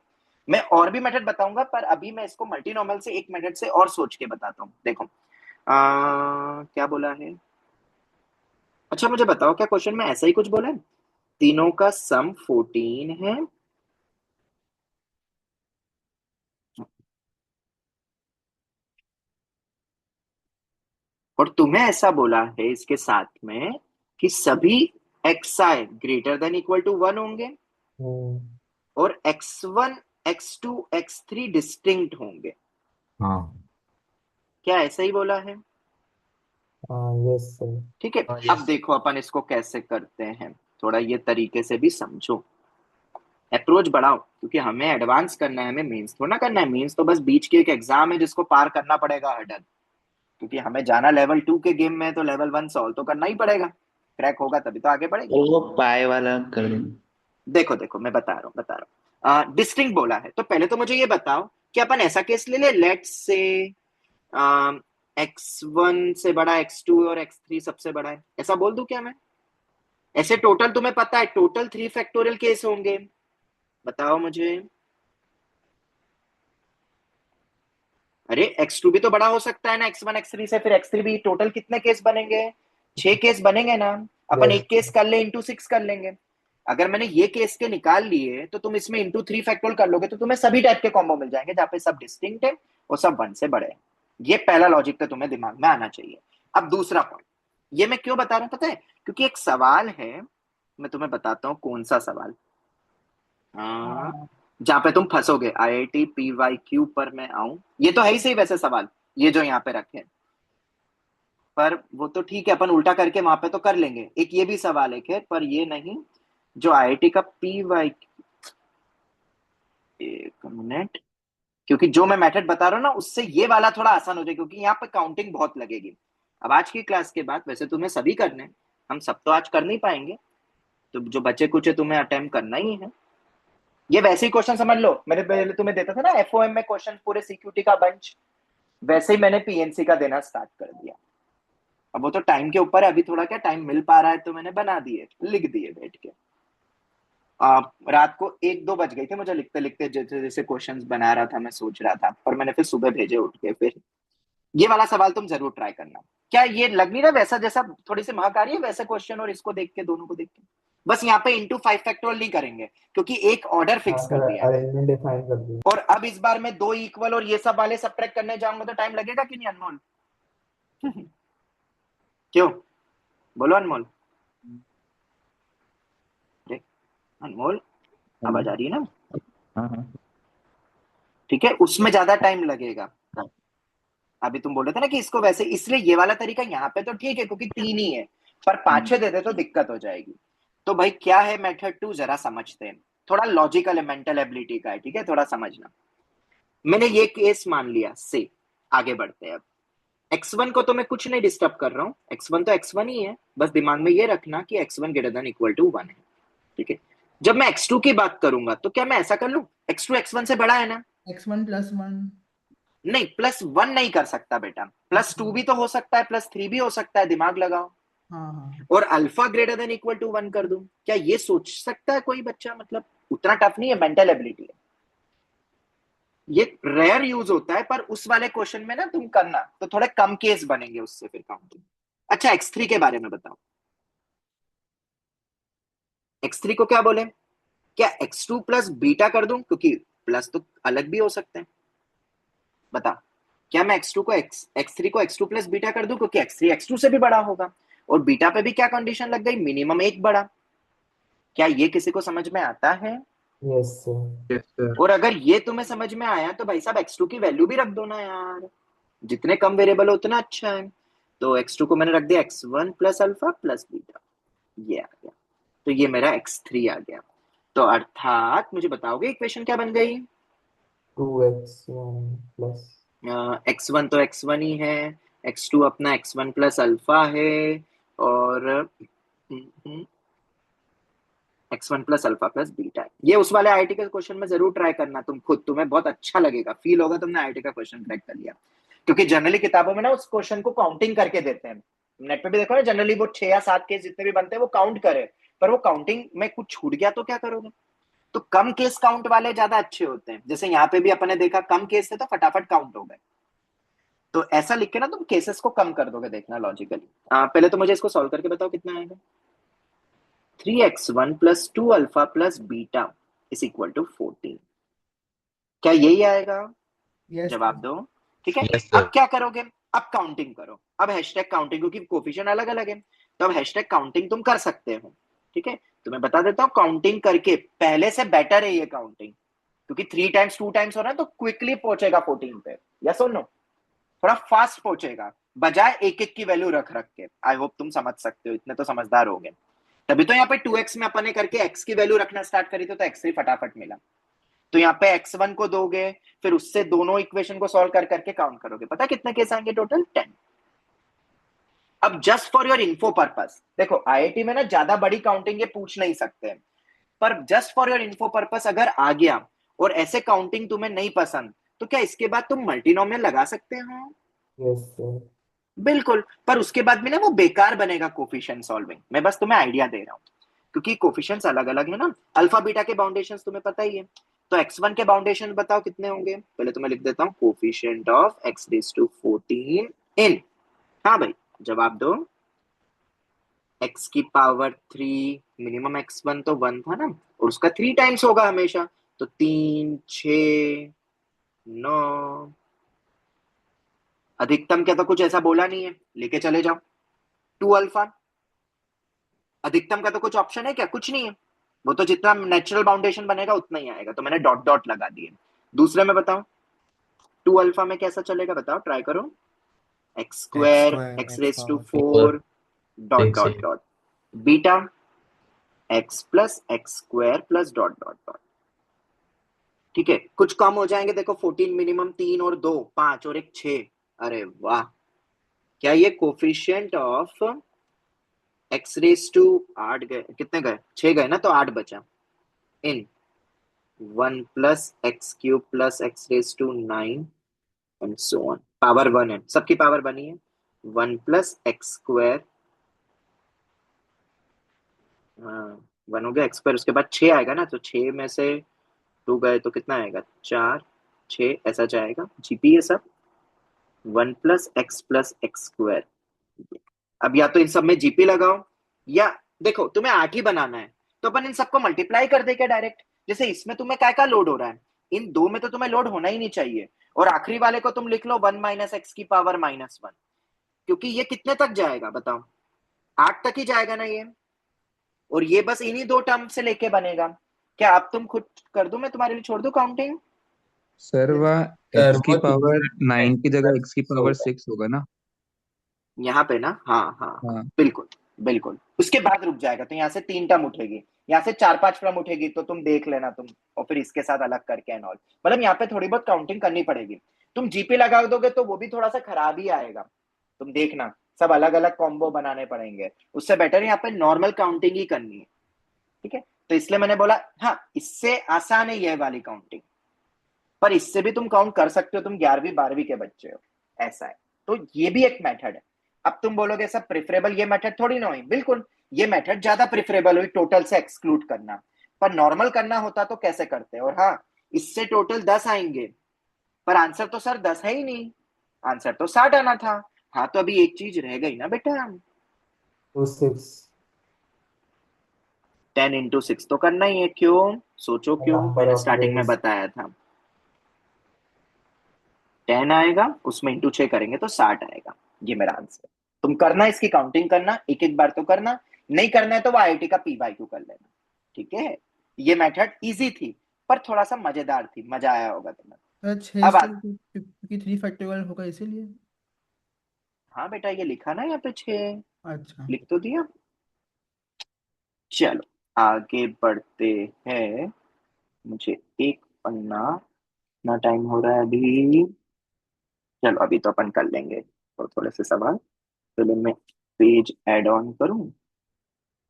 मैं और भी मेथड बताऊंगा, पर अभी मैं इसको मल्टीनोमियल से एक मेथड से और सोच के बताता हूँ। देखो क्या बोला है, अच्छा मुझे बताओ, क्या क्वेश्चन में ऐसा ही कुछ बोला है, तीनों का सम 14 है, और तुम्हें ऐसा बोला है इसके साथ में कि सभी xi greater than equal to 1 होंगे, हम्म। और x1 x2 x3 डिस्टिंक्ट होंगे। हाँ। क्या ऐसा ही बोला है, हाँ, यस सर। ठीक है। हाँ, अब यस। देखो अपन इसको कैसे करते हैं, थोड़ा ये तरीके से भी समझो, अप्रोच बढ़ाओ, क्योंकि हमें एडवांस करना है, हमें मेंस थोड़ा ना करना है। मेंस तो बस बीच की एक एग्जाम है जिसको पार करना पड़ेगा हर्डल, क्योंकि हमें जाना लेवल 2 के गेम में है, तो लेवल 1 सॉल्व तो करना ही पड़ेगा, क्रैक होगा तभी तो आगे बढ़ेंगे। और वो पाए वाला कर देना। देखो देखो मैं बता रहा हूँ डिस्टिंक्ट बोला है, तो पहले तो मुझे ये बताओ कि अपन ऐसा केस ले ले, लेट्स से x1 से बड़ा x2 और x3 सबसे बड़ा है, ऐसा बोल दूं क्या मैं, ऐसे टोटल तुम्हें पता है टोटल 3 फैक्टोरियल केस होंगे, बताओ मुझे। अरे x2 भी तो बड़ा हो सकता है ना x1 x3 से, फिर x3 भी, टोटल कितने केस बनेंगे, 6 केस बनेंगे ना। अपन यस। एक केस कर ले इंटू 6 कर लेंगे। अगर मैंने ये केस के निकाल लिए तो तुम इसमें इंटू 3 फैक्टोरियल कर लोगे, तो तुम्हें सभी टाइप के कॉम्बो मिल जाएंगे जहां पे सब डिस्टिंक्ट है और सब 1 से बड़े हैं। ये पहला लॉजिक तो तुम्हें दिमाग में आना चाहिए। अब दूसरा पॉइंट, ये मैं क्यों बता रहा हूं पता है, क्योंकि एक सवाल है, मैं तुम्हें बताता हूँ कौन सा सवाल, हाँ। जहां पे तुम फंसोगे, IIT PYQ पर मैं आऊं, ये तो है ही सही वैसे सवाल, ये जो यहाँ पे रखे हैं, पर वो तो ठीक है अपन उल्टा करके वहां पे तो कर लेंगे। एक ये भी सवाल है खैर, पर ये नहीं, जो IIT का PY, एक मिनट, क्योंकि जो मैं मेथड बता रहा हूँ ना उससे ये वाला थोड़ा आसान हो जाए, क्योंकि यहाँ पे काउंटिंग बहुत लगेगी। अब आज की क्लास के बाद वैसे तुम्हें सभी करने हैं, हम सब तो आज कर नहीं पाएंगे, तो जो बचे कुछ है तुम्हें अटेम्प्ट करना ही है। ये वैसे ही क्वेश्चन समझ लो, मैंने पहले तुम्हें देता था ना FOM में क्वेश्चन पूरे CQT का बंच, वैसे ही मैंने PNC का देना स्टार्ट कर दिया। अब वो तो टाइम के ऊपर है, अभी थोड़ा क्या टाइम मिल पा रहा है तो मैंने बना दिए, लिख दिए बैठ के। रात को 1-2 बज गई थी मुझे लिखते लिखते, जैसे जैसे क्वेश्चंस बना रहा था मैं सोच रहा था, पर मैंने फिर सुबह भेजे उठ के। फिर ये वाला सवाल तुम जरूर ट्राई करना। क्या ये लग नहीं रहा वैसा, जैसा थोड़ी सी महक आ रही है वैसे क्वेश्चन, और इसको देख के दोनों को देख के, बस यहाँ पे इंटू 5 फैक्टोरियल नहीं करेंगे क्योंकि एक ऑर्डर हाँ फिक्स सर, कर दिया है। अरेंजमेंट डिफाइन कर दिया। और अब इस बार मैं 2 इक्वल और ये सब वाले सब्ट्रैक्ट करने जाऊंगा तो टाइम लगेगा कि नहीं अनमोल? क्यों, बोलो अनमोल। अरे अनमोल, हेलो। आवाज आ रही है ना? हाँ हाँ। ठीक है, उसमें ज्यादा टाइम लगेगा। अभी तुम बोल रहे थे ना कि इसको वैसे, इसलिए ये वाला तरीका यहाँ पे तो ठीक है क्योंकि 3 ही है, पर 5-6 दे दे तो दिक्कत हो जाएगी। तो भाई क्या है मेथड 2, जरा समझते हैं, थोड़ा लॉजिकल है, मेंटल एबिलिटी का है, ठीक है, थोड़ा समझना। मैंने ये केस मान लिया से, आगे बढ़ते हैं अब। x1 को तो मैं कुछ नहीं डिस्टर्ब कर रहा हूँ, x1 तो x1 ही है, बस दिमाग में ये रखना कि x1 greater than equal to 1 है, ठीक है। जब मैं x2 की बात करूंगा तो क्या मैं ऐसा कर लूं, x2 x1 से बड़ा है ना? x1+1। नहीं, +1 नहीं कर सकता बेटा, +2 भी तो हो सकता है, +3 भी हो सकता है, दिमाग लगाओ। हाँ हाँ। और alpha greater than equal to 1 कर दूं, क्या ये सोच सकता है कोई बच्चा? मतलब उतना टफ नहीं है, मेंटल एबिलिटी है, ये रेयर यूज होता है, पर उस वाले क्वेश्चन में ना तुम करना तो थोड़े कम केस बनेंगे उससे फिर काउंटिंग। अच्छा x3 के बारे में बताओ, x3 को क्या बोले, क्या x2 प्लस बीटा कर दूं, क्योंकि प्लस तो अलग भी हो सकते हैं, बता, क्या मैं x2 को x3 को x2 प्लस बीटा कर दूं, क्योंकि x3 x2 से भी बड़ा होगा, और बीटा पे भी क्या कंडीशन लग गई, मिनिमम एक बड़ा। क्या ये किसी को समझ में आता है? Yes sir. Yes sir. और अगर ये तुम्हें समझ में आया तो भाई साहब x2 की वैल्यू भी रख दो ना यार, जितने कम वेरिएबल हो उतना अच्छा है। तो x2 को मैंने रख दिया x1 plus alpha plus beta, ये आ गया, तो ये मेरा x3 आ गया। तो अर्थात मुझे बताओगे इक्वेशन क्या बन गई? 2x1 प्लस x1 तो x1 ही है, x2 अपना x1 प्लस अल्फा है, और x1 plus alpha plus beta है। ये उस वाले आईआईटी के क्वेश्चन में जरूर ट्राई करना तुम खुद, तुम्हें बहुत अच्छा लगेगा, फील होगा तुमने आईआईटी का क्वेश्चन क्रैक कर लिया। क्योंकि जनरली किताबों में ना उस क्वेश्चन को काउंटिंग करके देते हैं, नेट पे भी देखो ना, जनरली वो 6 या 7 केस जितने भी बनते हैं वो काउंट करे, पर वो काउंटिंग में कुछ छूट गया तो क्या करोगे? तो कम केस काउंट वाले ज्यादा अच्छे होते हैं, जैसे यहाँ पे भी अपने देखा कम केस थे तो फटाफट काउंट हो गए। तो ऐसा लिख के ना तुम केसेस को कम कर दोगे, देखना लॉजिकली। पहले तो मुझे इसको सॉल्व करके बताओ कितना आएगा। 3x1 plus 2 alpha plus beta is equal to 14, क्या यही आएगा? यस जवाब दो। ठीक है, यस अब सर। क्या करोगे, अब काउंटिंग करो, अब हैशटैग काउंटिंग, क्योंकि कोफिशिएंट अलग अलग है, तो अब हैशटैग काउंटिंग तुम कर सकते हो। ठीक है, तो मैं बता देता हूँ, काउंटिंग करके पहले से बेटर है ये काउंटिंग, क्योंकि 3 टाइम्स 2 टाइम्स हो रहा है तो क्विकली पहुंचेगा 14 पे, यस और नो, थोड़ा फास्ट पहुंचेगा, बजाय एक एक की वैल्यू रख रख के। आई होप तुम समझ सकते हो, इतने तो समझदार हो गए। तभी तो यहाँ पे 2x में अपने करके x की वैल्यू रखना स्टार्ट करी थी, तो x3 फटाफट मिला। तो यहाँ पे x1 को दोगे, फिर उससे दोनों इक्वेशन को सॉल्व कर करके काउंट करोगे, पता कितने केस आएंगे टोटल? 10। अब just for your info purpose, देखो आईआईटी में ना ज्यादा बड़ी काउंटिंग ये पूछ नहीं सकते, पर just for your info purpose अगर आ गया और ऐसे काउंटिंग तुम्हें नहीं पसंद, तो क्या इसके बाद तुम मल्टीनोमियल लगा सकते हो? Yes sir. बिल्कुल, पर उसके बाद भी ना वो बेकार बनेगा कोफिशिएंट सॉल्विंग, मैं बस तुम्हें आइडिया दे रहा हूँ, क्योंकि कोफिशिएंट्स अलग अलग है ना, अल्फा बीटा के बाउंडेशंस तुम्हें पता ही है। तो x1 के बाउंडेशन बताओ कितने होंगे, पहले तो मैं लिख देता हूँ, coefficient of x raise to 14 in, हाँ भाई जवाब दो, x की पावर 3, मिनिमम x1 तो 1 था ना, और उसका 3 टाइम्स होगा हमेशा, तो 3 6 9, अधिकतम क्या तो कुछ ऐसा बोला नहीं है, लेके चले जाओ 2 अल्फा, अधिकतम का तो कुछ ऑप्शन है क्या? कुछ नहीं है, वो तो जितना नेचुरल बाउंडेशन बनेगा उतना ही आएगा, तो मैंने डॉट डॉट लगा दिए। दूसरे में बताओ 2 अल्फा में कैसा चलेगा, बताओ, ट्राई करो, x x square square x x raise to power 4 4 dot six dot dot, beta x plus x square plus dot dot dot. ठीक है, कुछ कम हो जाएंगे, देखो 14 मिनिमम 3 और 2 5 और एक 6, अरे वाह, क्या ये coefficient of x raise to 8 गए, कितने गए, 6 गए ना, तो 8 बचा, in 1 plus x cube plus x raise to 9 and so on, power 1 है, सबकी पावर बनी है, 1 प्लस एक्स स्क्वायर, 1 हो गया एक्स स्क्वायर, उसके बाद 6 आएगा ना, तो 6 में से 2 गए तो कितना आएगा, 4 6 ऐसा जाएगा, जीपी है सब, 1 प्लस एक्स स्क्वायर। अब या तो इन सब में जीपी लगाओ, या देखो तुम्हें 8 ही बनाना है, तो अपन इन सबको मल्टीप्लाई कर देंगे डायरेक्ट, जैसे इसमें तुम्हें क्या क्या लोड हो रहा है, इन दो में तो तुम्हें लोड होना ही नहीं चाहिए, और आखिरी वाले को तुम लिख लो 1 माइनस एक्स की पावर -1, क्योंकि ये कितने तक जाएगा बताओ, 8 तक ही जाएगा ना ये, और ये बस इन्हीं दो टर्म से लेके बनेगा। क्या अब तुम खुद कर दो, मैं तुम्हारे लिए छोड़ दूं काउंटिंग? सर वह सर एक्स की वो पावर 9 की जगह एक्स की पावर होगा। 6 होगा ना। यहाँ पे ना, हाँ हाँ हाँ, हाँ बिल्कुल बिल्कुल, उसके बाद रुक जाएगा, तो यहाँ से 3 टर्म उठेगी, यहाँ से 4 5 टर्म उठेगी, तो तुम देख लेना तुम, और फिर इसके साथ अलग करके एंड ऑल, मतलब यहाँ पे थोड़ी बहुत काउंटिंग करनी पड़ेगी। तुम जीपी लगा दोगे तो वो भी थोड़ा सा खराब ही आएगा, तुम देखना, सब अलग अलग कॉम्बो बनाने पड़ेंगे, उससे बेटर यहाँ पे नॉर्मल काउंटिंग ही करनी है। ठीक है, तो इसलिए मैंने बोला हाँ इससे आसान है ये वाली काउंटिंग, पर इससे भी तुम काउंट कर सकते हो, तुम 11वीं 12वीं के बच्चे हो, ऐसा है। तो ये भी एक मेथड है। अब तुम बोलोगे सब प्रेफरेबल ये मेथड थोड़ी ना हुई, बिल्कुल ये मेथड ज्यादा प्रेफरेबल हुई टोटल से एक्सक्लूड करना, पर नॉर्मल करना होता तो कैसे करते, और हाँ इससे टोटल 10 आएंगे, पर आंसर तो सर 10 है ही नहीं, आंसर तो 60 आना था। हाँ तो अभी एक चीज रह गई ना बेटा, 2 6। 10 into 6 तो करना ही है, क्यों? सोचो क्यों, नंबर मैंने ऑफ स्टार्टिंग में वेज। बताया था। 10 आएगा, उसमें इंटू 6 करेंगे तो 60 आएगा। ये मेरा आंसर। तुम करना, इसकी काउंटिंग करना, एक एक बार तो करना। नहीं करना है तो वो आईआईटी का पी/क्यू कर लेना, ठीक है? ये मेथड इजी थी, पर थोड़ा सा मजेदार थी, मजा आया होगा तुम्हें। सर 6 अब क्योंकि 3 फैक्टोरियल होगा इसीलिए। हाँ बेटा, ये लिखा ना यहाँ पे 6, अच्छा। लिख तो दिया। चलो आगे बढ़ते हैं। मुझे एक पन्ना, ना टाइम हो रहा है अभी। चलो अभी तो अपन कर लेंगे तो थोड़े से सवाल। चलो मैं पेज ऐड ऑन करूं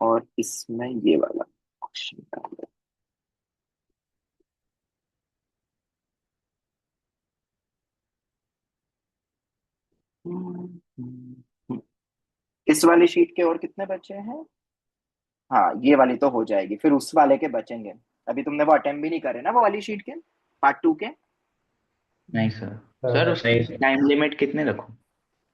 और इसमें ये वाला क्वेश्चन डाल दूं। हम्म, हम्म, हम्म। इस वाली शीट के और कितने बचे हैं? हाँ, ये वाली तो हो जाएगी, फिर उस वाले के बचेंगे। अभी तुमने वो अटेम्प्ट भी नहीं करे ना, वो वाली शीट के पार्ट 2 के। नहीं सर। सर सर उसकी टाइम लिमिट कितने रखूं?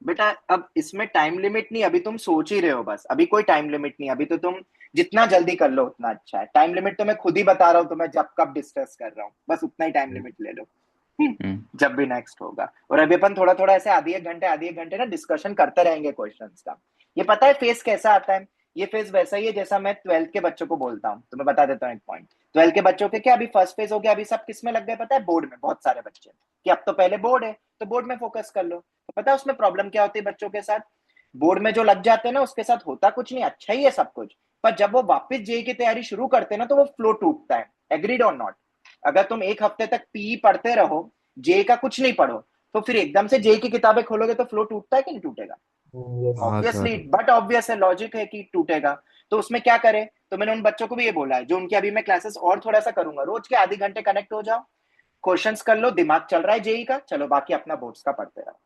बेटा अब इसमें टाइम लिमिट नहीं, अभी तुम सोच ही रहे हो बस, अभी कोई टाइम लिमिट नहीं। अभी तो तुम जितना जल्दी कर लो उतना अच्छा है। टाइम लिमिट तो मैं खुद ही बता रहा हूँ, तो मैं जब कब डिस्कस कर रहा हूँ, बस उतना ही टाइम लिमिट ले लो। हम्म। जब भी नेक्स्ट होगा। और अभी अपन थोड़ा थोड़ा ऐसे आधी एक घंटे ना डिस्कशन करते रहेंगे क्वेश्चंस का। ये पता है फेस कैसा आता है? ये फेज वैसा ही है जैसा मैं 12th के बच्चों को बोलता हूँ। तो मैं बता देता हूँ एक पॉइंट। 12th के बच्चों के क्या, अभी फर्स्ट फेज हो गया, अभी सब किस में लग गए पता है? बोर्ड में। बहुत सारे बच्चे कि अब तो पहले बोर्ड है तो बोर्ड में फोकस कर लो। तो पता है उसमें प्रॉब्लम क्या होती है बच्चों के साथ? बोर्ड में जो लग जाते हैं ना, उसके साथ होता कुछ नहीं, अच्छा ही है सब कुछ। पर जब वो वापस जेई की तैयारी शुरू करते हैं ना, तो वो फ्लो टूटता है। एग्रीड और नॉट? अगर तुम एक हफ्ते तक पीई पढ़ते रहो, जेई का कुछ नहीं पढ़ो, तो फिर एकदम से जेई की किताबें खोलोगे तो फ्लो टूटता है कि नहीं टूटेगा? यस। हाँ ऑब्वियसली, सर। बट ऑब्वियस है, लॉजिक है कि टूटेगा। तो उसमें क्या करें? तो मैंने उन बच्चों को भी ये बोला है, जो उनकी अभी मैं क्लासेस और थोड़ा सा करूंगा, रोज के आधे घंटे कनेक्ट हो जाओ, क्वेश्चंस कर लो, दिमाग चल रहा है जेई का, चलो बाकी अपना बोर्ड्स का पढ़ते रहो।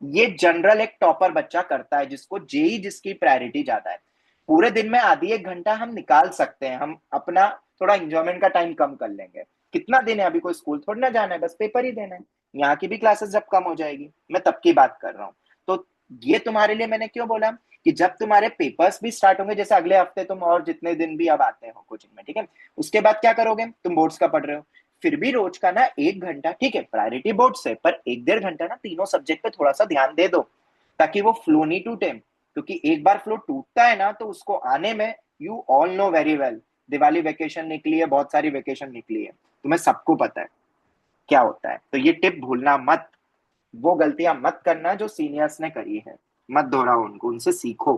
ये जनरल एक टॉपर बच्चा करता है, जिसको जेई जिसकी प्रायोरिटी ज्यादा है। पूरे दिन में आधी एक घंटा हम निकाल सकते हैं, हम अपना थोड़ा इंजॉयमेंट का टाइम कम कर लेंगे। कितना दिन है? अभी कोई स्कूल थोड़ी ना जाना है, बस पेपर ही देना है। यहाँ की भी क्लासेस जब कम हो जाएगी, मैं तब की बात कर रहा हूँ। तो ये तुम्हारे लिए मैंने क्यों बोला कि जब तुम्हारे पेपर्स भी स्टार्ट होंगे, जैसे अगले हफ्ते तुम और जितने दिन भी अब आते हो कोचिंग में, ठीक है, उसके बाद क्या करोगे? तुम बोर्ड्स का पढ़ रहे हो, फिर भी रोज का ना 1 घंटा, ठीक है प्रायोरिटी बोर्ड से, पर 1 1.5 घंटा ना तीनों सब्जेक्ट पे थोड़ा सा ध्यान दे दो, ताकि वो फ्लो नहीं टूटे। क्योंकि एक बार फ्लो टूटता है ना, तो उसको आने में, you all know very well, Diwali vacation निकली है, बहुत सारी वेकेशन निकली है, तुम्हें सबको पता है क्या होता है। तो ये टिप भूलना मत, वो गलतियां मत करना जो सीनियर्स ने करी है, मत दोहराओ उनको, उनसे सीखो।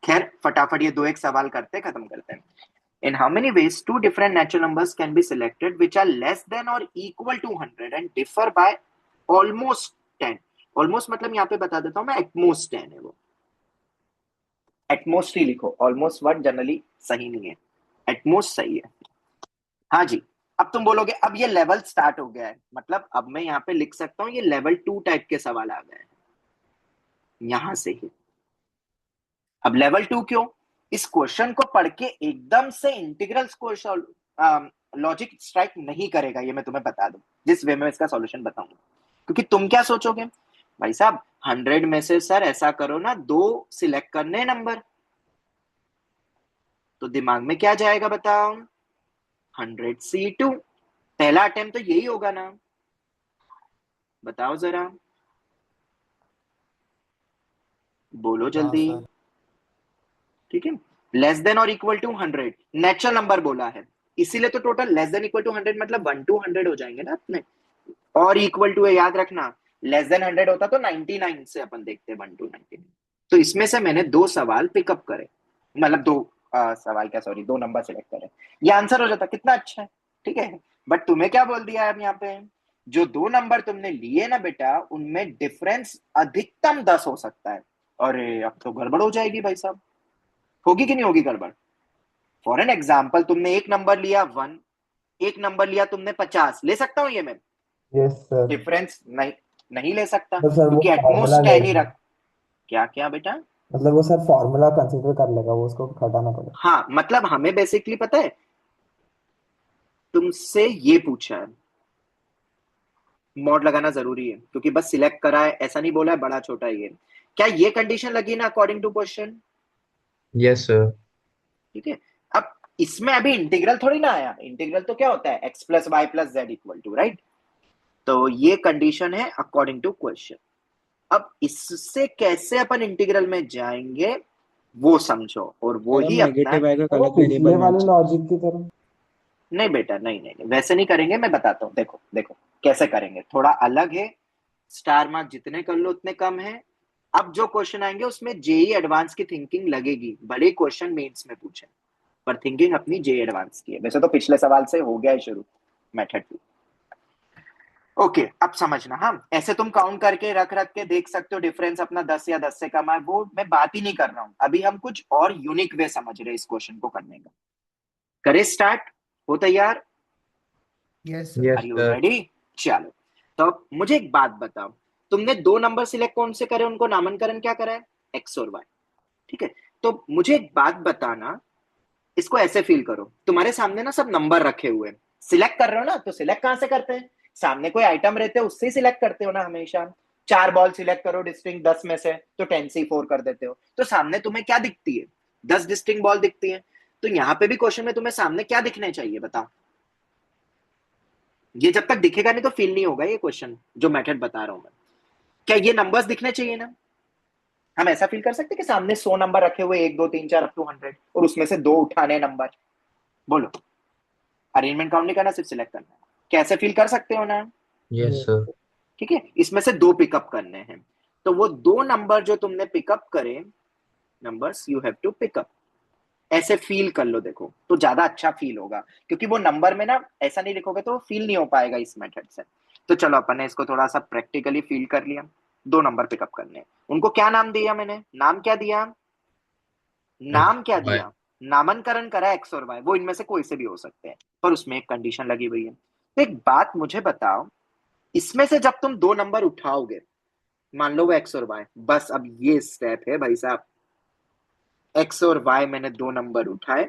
खैर फटाफट ये दो एक सवाल करते खत्म करते हैं। In how many ways two different natural numbers can be selected which are less than or equal to 100 and differ by almost 10? Almost मतलब यहाँ पे बता देता हूँ मैं, एटमोस्ट 10 है वो। एटमोस्ट ही लिखो, ऑलमोस्ट वर्ड जनरली सही नहीं है, एटमोस्ट सही है। हाँ जी। अब तुम बोलोगे अब ये लेवल स्टार्ट हो गया है, मतलब अब मैं यहाँ पे लिख सकता हूँ ये लेवल 2 टाइप के सवाल आ गए हैं यहां से ही। अब लेवल 2 क्यों? इस क्वेश्चन को पढ़ के एकदम से इंटीग्रल लॉजिक स्ट्राइक नहीं करेगा, ये मैं तुम्हें बता दूं, जिस वे में इसका सॉल्यूशन बताऊंगा। क्योंकि तुम क्या सोचोगे, भाई साहब 100 में से सर ऐसा करो ना, 2 सिलेक्ट करने नंबर, तो दिमाग में क्या जाएगा बताओ? 100C2। पहला अटेम्प्ट तो यही होगा ना, बताओ जरा, बोलो हाँ जल्दी। सर। ठीक है, लेस देन और इक्वल टू 100 नेचुरल नंबर बोला है, इसीलिए तो total less than equal to 100 मतलब 1 to 100 हो जाएंगे ना अपने। और इक्वल टू है, याद रखना, लेस देन 100 होता तो 99 से अपन देखते 1 to 99। तो इसमें से मैंने 2 सवाल पिकअप करे, मतलब 2 सवाल क्या, सॉरी 2 नंबर सिलेक्ट करे, ये आंसर हो जाता, कितना अच्छा है। ठीक है, बट तुम्हें क्या बोल दिया है अब यहाँ पे, जो 2 नंबर तुमने लिए ना बेटा, उनमें डिफरेंस अधिकतम 10 हो सकता है। अरे अब तो गड़बड़ हो जाएगी भाई साहब, होगी कि नहीं होगी गड़बड़? फॉर एन एग्जाम्पल, तुमने एक नंबर लिया 1, एक नंबर लिया तुमने 50, ले सकता हूं ये मैं? Yes sir. डिफरेंस नहीं, नहीं ले सकता, तो सर वो क्योंकि फॉर्मूला एटमोस्ट 10 ही लेगा, रख। क्या क्या बेटा? मतलब वो सर फॉर्मूला कंसीडर कर लेगा, वो उसको घटाना पड़ेगा। हाँ मतलब हमें बेसिकली पता है, तुमसे ये पूछा है, मॉड लगाना जरूरी है, क्योंकि बस सिलेक्ट करा है, ऐसा नहीं बोला है बड़ा छोटा ये। क्या ये कंडीशन लगी ना according to question? Yes sir. ठीक है। अब इसमें अभी इंटीग्रल थोड़ी ना आया, इंटीग्रल तो क्या होता है, x plus Y plus z equal to, right. तो ये कंडीशन है अकॉर्डिंग टू क्वेश्चन। अब इससे कैसे अपन इंटीग्रल में जाएंगे वो समझो, और वो सर हम ही अपना नेगेटिव आएगा वो अलग पिछले वेरिएबल में। वाले लॉजिक की तरह। नहीं बेटा, नहीं नहीं नहीं, वैसे नहीं करेंगे, मैं बताता हूँ, देखो देखो कैसे करेंगे, थोड़ा अलग है। स्टार मार्क जितने कर लो उतने कम है। अब जो क्वेश्चन आएंगे उसमें जेई एडवांस की थिंकिंग लगेगी, भले क्वेश्चन मेंस में पूछे, पर थिंकिंग अपनी जेई एडवांस की है। वैसे तो पिछले सवाल से हो गया है शुरू मेथड टू। ओके, अब समझना, हाँ ऐसे तुम काउंट करके रख रख के देख सकते हो डिफरेंस अपना 10 या 10 से कम है, वो मैं बात ही नहीं कर रहा हूं। अभी हम कुछ और यूनिक वे समझ रहे हैं इस क्वेश्चन को करने का। करे स्टार्ट, हो तैयार, yes sir. Yes are you sir. Ready? चलो, तो अब मुझे एक बात बताओ, तुमने दो नंबर सिलेक्ट कौन से करे, उनको नामांकन क्या करा है, एक्स और वाई, ठीक है। तो मुझे एक बात बताना, इसको ऐसे फील करो, तुम्हारे सामने ना सब नंबर रखे हुए हैं, सिलेक्ट कर रहे हो ना, तो सिलेक्ट कहां से करते हैं, सामने कोई आइटम रहते हैं उससे सिलेक्ट करते हो ना हमेशा। चार बॉल सिलेक्ट करो डिस्टिंग 10 में से, तो 10 से 4 कर देते हो, तो सामने तुम्हें क्या दिखती है, 10 डिस्टिंग बॉल दिखती है। तो यहां पे भी क्वेश्चन में तुम्हें सामने क्या दिखने चाहिए बताओ। ये जब तक दिखेगा नहीं तो फील नहीं होगा ये क्वेश्चन, जो मेथड बता रहा हूं मैं। क्या ये नंबर्स दिखने चाहिए ना, हम ऐसा फील कर सकते हैं कि सामने 100 नंबर रखे हुए, 1 2 3 4 अप टू 100, और उसमें से दो उठाने नंबर, बोलो, अरेंजमेंट काउंट नहीं करना, सिर्फ सिलेक्ट करना है। कैसे फील कर सकते हो ना, यस ये सर। ठीक है। इसमें से दो पिकअप करने हैं, तो वो दो नंबर जो तुमने पिकअप करे, numbers you have to pickup, ऐसे फील कर लो, देखो तो ज्यादा अच्छा फील होगा, क्योंकि वो नंबर में ना ऐसा नहीं लिखोगे तो फील नहीं हो पाएगा इस मेथड से। तो चलो अपन ने इसको थोड़ा सा प्रैक्टिकली फील कर लिया। दो नंबर पिकअप करने हैं, उनको क्या नाम दिया मैंने, नाम क्या दिया, एक्स नाम क्या वाई। दिया, नामांकन करा एक्स और वाई, वो इनमें से कोई से भी हो सकते हैं, पर उसमें एक कंडीशन लगी हुई है। तो एक बात मुझे बताओ, इसमें से जब तुम दो नंबर उठाओगे, मान लो वो एक्स और वाई, बस अब ये स्टेप है भाई साहब, एक्स और वाई मैंने दो नंबर उठाए,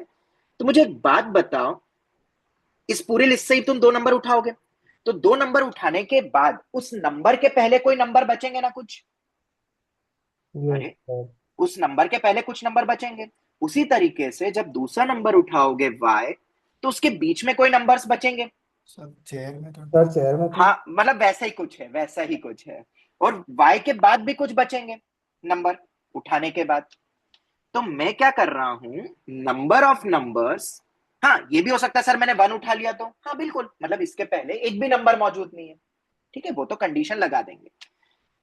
तो मुझे एक बात बताओ, इस पूरी लिस्ट से ही तुम दो नंबर उठाओगे, तो दो नंबर उठाने के बाद उस नंबर के पहले कोई नंबर बचेंगे ना कुछ, ये अरे उस नंबर के पहले कुछ नंबर बचेंगे। उसी तरीके से जब दूसरा नंबर उठाओगे y, तो उसके बीच में कोई नंबर्स बचेंगे, सब चेयर में तो सर चेयर में थे। हाँ मतलब वैसा ही कुछ है, वैसा ही कुछ है। और y के बाद भी कुछ बचेंगे नंबर उठाने के बाद। तो मैं क्या कर रहा हूं, नंबर ऑफ नंबर्स, हाँ ये भी हो सकता है सर मैंने वन उठा लिया, तो हाँ बिल्कुल, मतलब इसके पहले एक भी नंबर मौजूद नहीं है, ठीक है, वो तो कंडीशन लगा देंगे।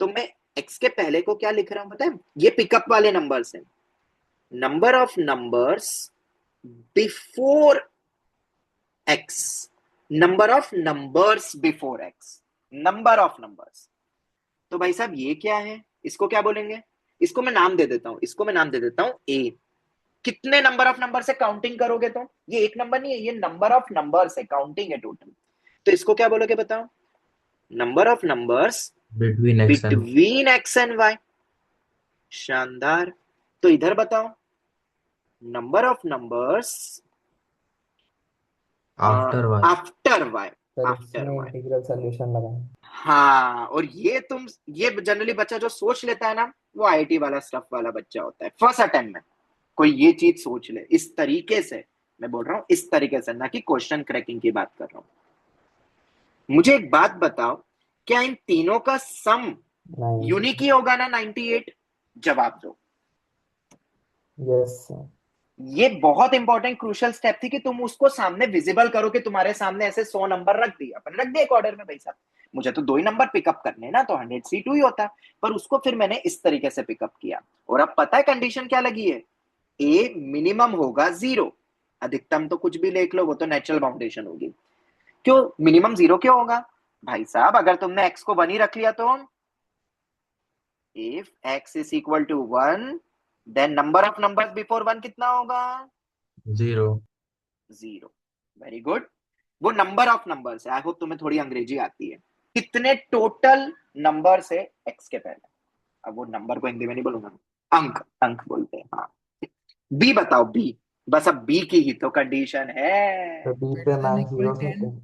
तो मैं x के पहले को क्या लिख रहा हूं पता है, ये पिकअप वाले नंबर्स हैं, number of numbers before x, number of numbers before x, number of numbers। तो भाई साहब ये क्या है, इसको क्या बोलेंगे, इसको मैं नाम दे देता हूं, इसको मैं नाम दे देता हूं ए। कितने नंबर ऑफ नंबर से काउंटिंग करोगे, तो ये एक नंबर नहीं है, ये नंबर ऑफ नंबर्स है, काउंटिंग है टोटल। तो इसको क्या बोलोगे बताओ, number of numbers between x and between x and y. शानदार। तो इधर बताओ, number of numbers after y. After y, sir after इसमें वाई। इंटीग्रल सॉल्यूशन लगाए। हाँ, और ये जनरली बच्चा जो सोच लेता है ना, वो आईआईटी वाला स्टफ वाला बच्चा होता है, फर्स्ट अटेम्प्ट में कोई ये चीज सोच ले इस तरीके से। मैं बोल रहा हूँ इस तरीके से, ना कि क्वेश्चन क्रैकिंग की बात कर रहा हूँ। मुझे एक बात बताओ, क्या इन तीनों का सम नहीं। यूनिक ही होगा ना 98? जवाब दो। Yes sir. ये बहुत इंपॉर्टेंट क्रूशियल स्टेप थी कि तुम उसको सामने विजिबल करो, कि तुम्हारे सामने ऐसे 100 नंबर रख दिए, अपन रख दिए एक ऑर्डर में, भाई साहब मुझे तो दो ही नंबर पिकअप करने ना, तो 100 C2 ही होता, पर उसको फिर मैंने इस तरीके से पिकअप किया। और अब पता है कंडीशन क्या लगी है, ए मिनिमम होगा 0, अधिकतम तो कुछ भी देख लो, वो तो नेचुरल बाउंडेशन होगी। क्यों मिनिमम 0 क्यों होगा, भाई साहब अगर तुमने x को 1 ही रख लिया, तो if x is equal to 1, then number of numbers before 1 कितना होगा, जीरो। 0। Very good. वो नंबर ऑफ नंबर्स है, आई होप तुम्हें थोड़ी अंग्रेजी आती है। कितने टोटल नंबर से एक्स के पहले, अब वो नंबर को हिंदी में नहीं बोलूंगा, अंक, अंक बोलते हैं, हाँ। बी बताओ, बी, बस अब बी की ही तो कंडीशन तो है। बी पे greater than मैक्स equal 0 से 10। 10।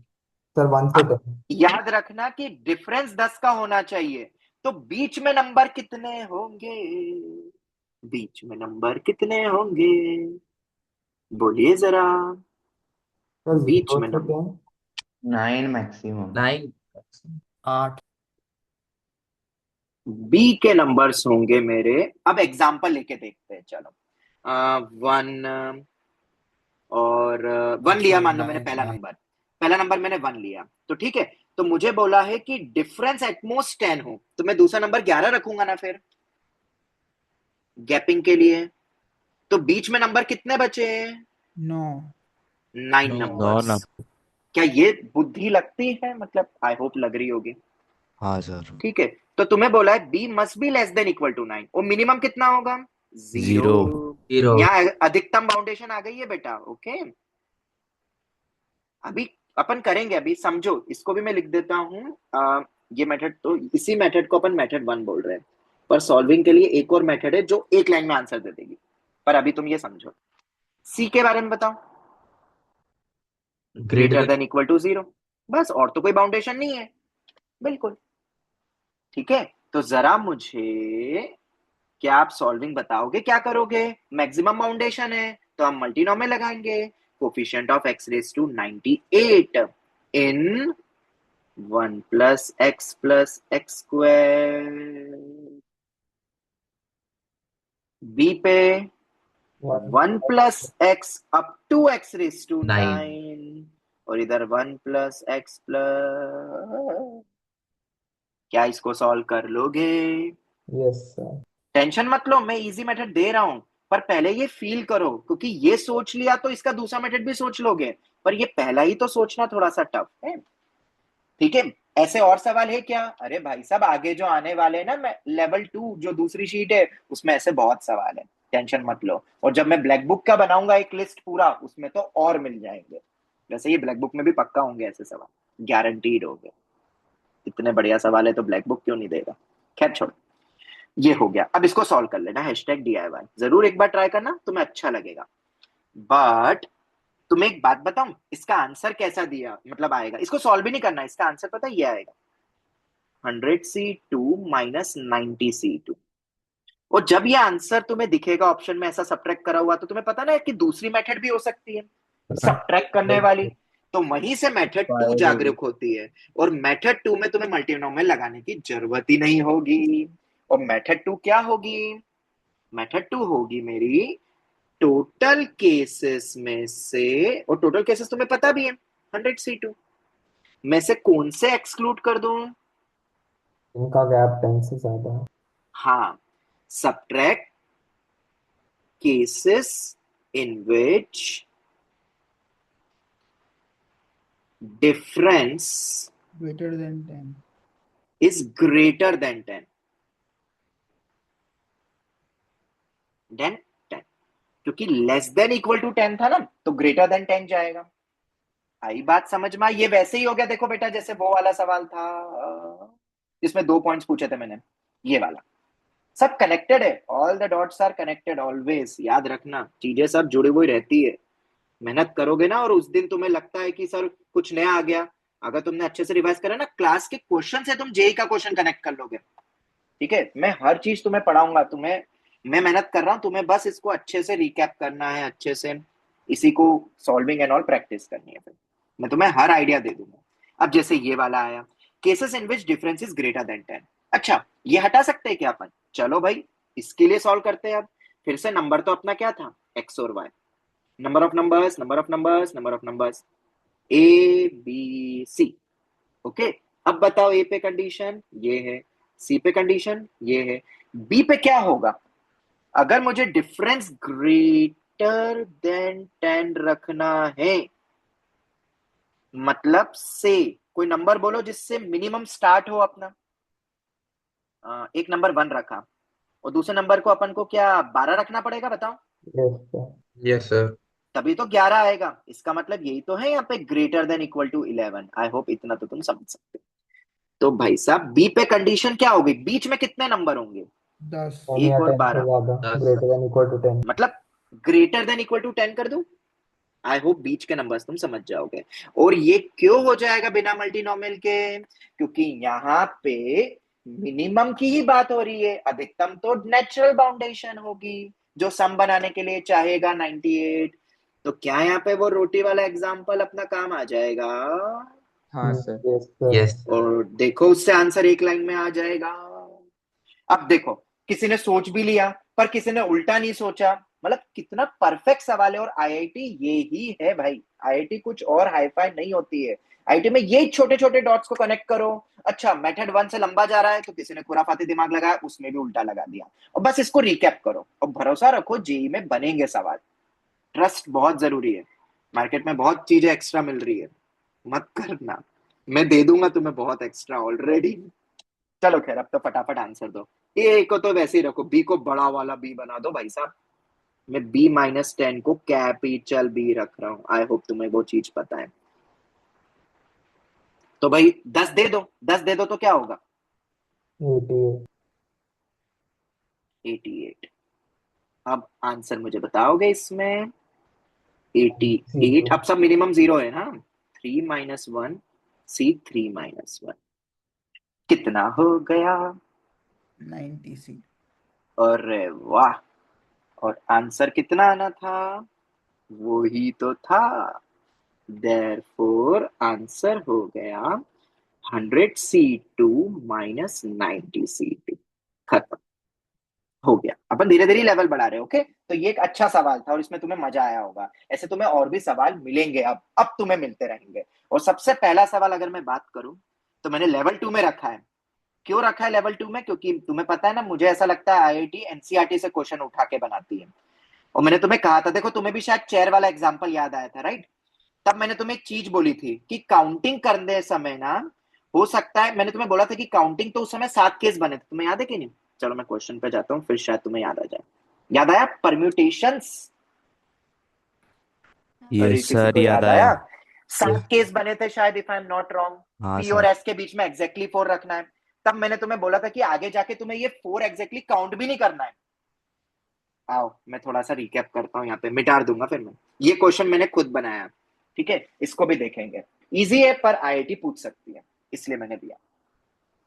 सर 1 से 10। याद रखना कि डिफरेंस 10 का होना चाहिए, तो बीच में नंबर कितने होंगे, बीच में नंबर कितने होंगे, बोलिए जरा। सर बीच 0 में से नंबर 10। 9 मैक्सिमम। 9। 8। बी के नंबर्स होंगे मेरे। अब एग्जाम्पल लेके देखते हैं, चलो। 1 और 1 लिया, अच्छा, मान लो मैंने 9 पहला 9। नंबर। पहला नंबर मैंने 1 लिया, तो ठीक है। तो मुझे बोला है कि डिफरेंस एटमोस्ट 10 हो, तो मैं दूसरा नंबर 11 रखूंगा ना फिर, गैपिंग के लिए। तो बीच में नंबर कितने बचे हैं? 9। 9 9। 9 नंबर्स। ना। क्या ये बुद्धि लगती है? मतलब आई होप लग रही होगी। हाँ सर। ठीक है। तो तुम्हें बोला है b must be less than equal to 9, और मिनिमम कितना होगा? 0। 0। 0। यहाँ अधिकतम बाउंडेशन आ गई है बेटा, ओके। अभी अपन करेंगे, अभी समझो, इसको भी मैं लिख देता हूँ। ये मेथड, तो इसी मेथड को अपन मेथड 1 बोल रहे हैं, पर सॉल्विंग के लिए एक और मेथड है जो एक लाइन में आंसर दे देगी। पर अभी तुम ये समझो, सी के बारे में बताओ। Greater greater than. Than equal to 0। बस, और तो कोई बाउंडेशन नहीं है। बिल्कुल। ठीक है। तो जरा मुझे, क्या आप सॉल्विंग बताओगे? क्या करोगे? मैक्सिमम बाउंडेशन है, तो हम मल्टीनोमियल लगाएंगे। Coefficient of x raise to 98 in 1 + x square. B पे 1 1 + x up to x raise to 9। 9, और इधर 1 + x+। क्या इसको सॉल्व कर लोगे? Yes sir. टेंशन मत लो, मैं इजी मेथड दे रहा हूं, पर पहले ये फील करो, क्योंकि ये सोच लिया तो इसका दूसरा मेथड भी सोच लोगे। पर ये पहला ही तो सोचना थोड़ा सा टफ है। ठीक है। ऐसे और सवाल है क्या? अरे भाई साहब, आगे जो आने वाले हैं ना, मैं लेवल 2 जो दूसरी शीट है, उसमें ऐसे बहुत सवाल है। टेंशन मत लो। और जब मैं ब्लैक बुक का बनाऊंगा एक लिस्ट पूरा, उसमें तो और मिल जाएंगे। वैसे ये ब्लैक बुक में भी पक्का होंगे ऐसे सवाल, गारंटीड होंगे। इतने बढ़िया सवाल है तो ब्लैक बुक क्यों नहीं देगा। खैर छोड़, ये हो गया। अब इसको सॉल्व कर लेना, #DIY जरूर एक बार ट्राई करना, तुम्हें अच्छा लगेगा। बट तुम्हें एक बात बताऊं, इसका आंसर कैसा दिया मतलब आएगा, इसको सॉल्व भी नहीं करना, इसका आंसर पता है, ये आएगा 100C2 - 90C2। और जब ये आंसर तुम्हें दिखेगा ऑप्शन में ऐसा सब्ट्रैक्ट करा हुआ, तो तुम्हें पता ना है कि दूसरी मेथड भी हो सकती है सब्ट्रैक्ट करने वाली। तो वहीं से मेथड 2 जागरूक होती है, और मेथड 2 में तुम्हें मल्टीनोमियल लगाने की जरूरत ही नहीं होगी। और मेथड 2 क्या होगी? मेथड 2 होगी मेरी टोटल केसेस में से, और टोटल केसेस तुम्हें पता भी है 100C2 में से कौन से एक्सक्लूड कर दूं? इनका गैप 10 से ज्यादा है। हाँ, subtract cases in which difference Greater than 10. is greater than 10 than 10। क्योंकि लेस देन इक्वल टू 10 था ना, तो ग्रेटर देन 10 जाएगा। आई बात समझ में? ये वैसे ही हो गया, देखो बेटा, जैसे वो वाला सवाल था जिसमें 2 पॉइंट्स पूछे थे मैंने, ये वाला। सब कनेक्टेड है, all the dots are connected always. याद रखना, चीजें सब जुड़ी हुई रहती है। मेहनत करोगे ना, और उस दिन तुम्हें लगता है कि सर कुछ नया आ गया, अगर तुमने अच्छे से रिवाइज करा ना, क्लास के क्वेश्चन से तुम जेई का क्वेश्चन कनेक्ट कर लोगे। ठीक है। मैं हर चीज तुम्हें पढ़ाऊंगा, तुम्हें, मैं मेहनत कर रहा हूं, तुम्हें बस इसको अच्छे से रिकैप करना है, अच्छे से इसी को सॉल्विंग एंड ऑल प्रैक्टिस करनी है। फिर मैं तुम्हें हर आइडिया दे दूंगा। अब जैसे ये वाला आया, cases in which difference is greater than 10। अच्छा, ये हटा सकते हैं क्या अपन? चलो भाई, इसके लिए सॉल्व करते हैं। अब फिर से नंबर तो अपना क्या था, एक्स और y. Number of numbers, number of numbers, number of numbers, ABC। Okay. अब बताओ, ए पे कंडीशन ये है, सी पे कंडीशन ये है, बी पे क्या होगा? अगर मुझे डिफरेंस ग्रेटर देन 10 रखना है, मतलब से कोई नंबर बोलो जिससे मिनिमम स्टार्ट हो अपना। एक नंबर 1 रखा, और दूसरे नंबर को अपन को क्या 12 रखना पड़ेगा, बताओ? Yes sir. Yes sir. तभी तो 11 आएगा। इसका मतलब यही तो है यहाँ पे greater than equal to 11। I hope इतना तो तुम समझ सकते हो। तो भाई साहब, बी पे कंडीशन क्या होगी? बीच में कितने नंबर होंगे? 10। 10 या एक और 10 से 12, ज्यादा। 10। Greater than equal to 10। मतलब ग्रेटर देन इक्वल टू 10 कर दूं? आई होप बीच के नंबर्स तुम समझ जाओगे। और ये क्यों हो जाएगा बिना मल्टीनोमियल के? क्योंकि यहाँ पे मिनिमम की ही बात हो रही है, अधिकतम तो नेचुरल बाउंडेशन होगी, जो सम बनाने के लिए चाहेगा 98। तो क्या यहाँ पे वो रोटी वाला एग्जाम्पल अपना काम आ जाएगा? हाँ sir. Yes sir. Yes sir. और देखो उससे आंसर एक लाइन में आ जाएगा। अब देखो, किसी ने सोच भी लिया पर किसी ने उल्टा नहीं सोचा। मतलब कितना परफेक्ट सवाल है। और आईआईटी ये ही है भाई, आईआईटी कुछ और हाईफाई नहीं होती है। आईआईटी में ये छोटे छोटे डॉट्स को कनेक्ट करो। अच्छा, मेथड 1 से लंबा जा रहा है तो किसी ने खुराफाती दिमाग लगाया, उसमें भी उल्टा लगा दिया। और बस इसको रिकैप करो और भरोसा रखो, जेई में बनेंगे सवाल। ट्रस्ट बहुत जरूरी है। मार्केट में बहुत चीजें एक्स्ट्रा मिल रही है, मत करना। मैं दे दूंगा तुम्हें बहुत एक्स्ट्रा ऑलरेडी। चलो खैर, अब तो फटाफट आंसर दो। ए को तो वैसे ही रखो, बी को बड़ा वाला बी बना दो भाई साहब। मैं B-10 को कैपिटल बी रख रहा हूं। आई होप तुम्हें वो चीज पता है। तो भाई 10 दे दो, 10 दे दो तो क्या होगा? 88। 88। अब आंसर मुझे बताओगे इसमें? सी 88। टू। अब सब मिनिमम जीरो है ना? 3 - 1 C 3 - 1 कितना हो गया? 90C। अरे वाह! और आंसर कितना आना था? वो ही तो था। देयरफॉर आंसर हो गया 100C2 - 90C2। खत्म हो गया। अपन धीरे धीरे लेवल बढ़ा रहे हैं, ओके? तो ये एक अच्छा सवाल था और इसमें तुम्हें मजा आया होगा। ऐसे तुम्हें और भी सवाल मिलेंगे, अब तुम्हें मिलते रहेंगे। और सबसे पहला सवाल अगर मैं बात करूं तो मैंने लेवल 2 में रखा है। क्यों रखा है लेवल 2 में? क्योंकि तुम्हें पता है ना, मुझे ऐसा लगता है आईआईटी एनसीईआरटी से क्वेश्चन उठा के बनाती है। और मैंने तुम्हें कहा था, देखो तुम्हें भी शायद चेयर वाला एग्जांपल याद आया था, राइट? तब मैंने तुम्हें एक चीज बोली थी कि काउंटिंग करने समय ना, हो सकता है, मैंने तुम्हें बोला था कि काउंटिंग तो उस समय 7 केस बने थे। तुम्हें याद है कि नहीं? चलो मैं क्वेश्चन पे जाता हूँ, फिर शायद तुम्हें याद आ जाए। याद आया परम्यूटेशंस? अरे यस किसी सर, को याद याद आया। आया? 7 केस बने थे शायद, if I am not wrong. हाँ पी और सर। एस के बीच में एग्जैक्टली 4 रखना है। तब मैंने तुम्हें बोला था कि आगे जाके तुम्हें ये 4 एग्जैक्टली काउंट भी नहीं करना है। आओ मैं थोड़ा सा रिकैप करता हूँ, यहाँ पे मिटा दूंगा फिर मैं। ये क्वेश्चन मैंने खुद बनाया, ठीक है? इसको भी देखेंगे। इजी है पर आईआईटी पूछ सकती है, इसलिए मैंने दिया।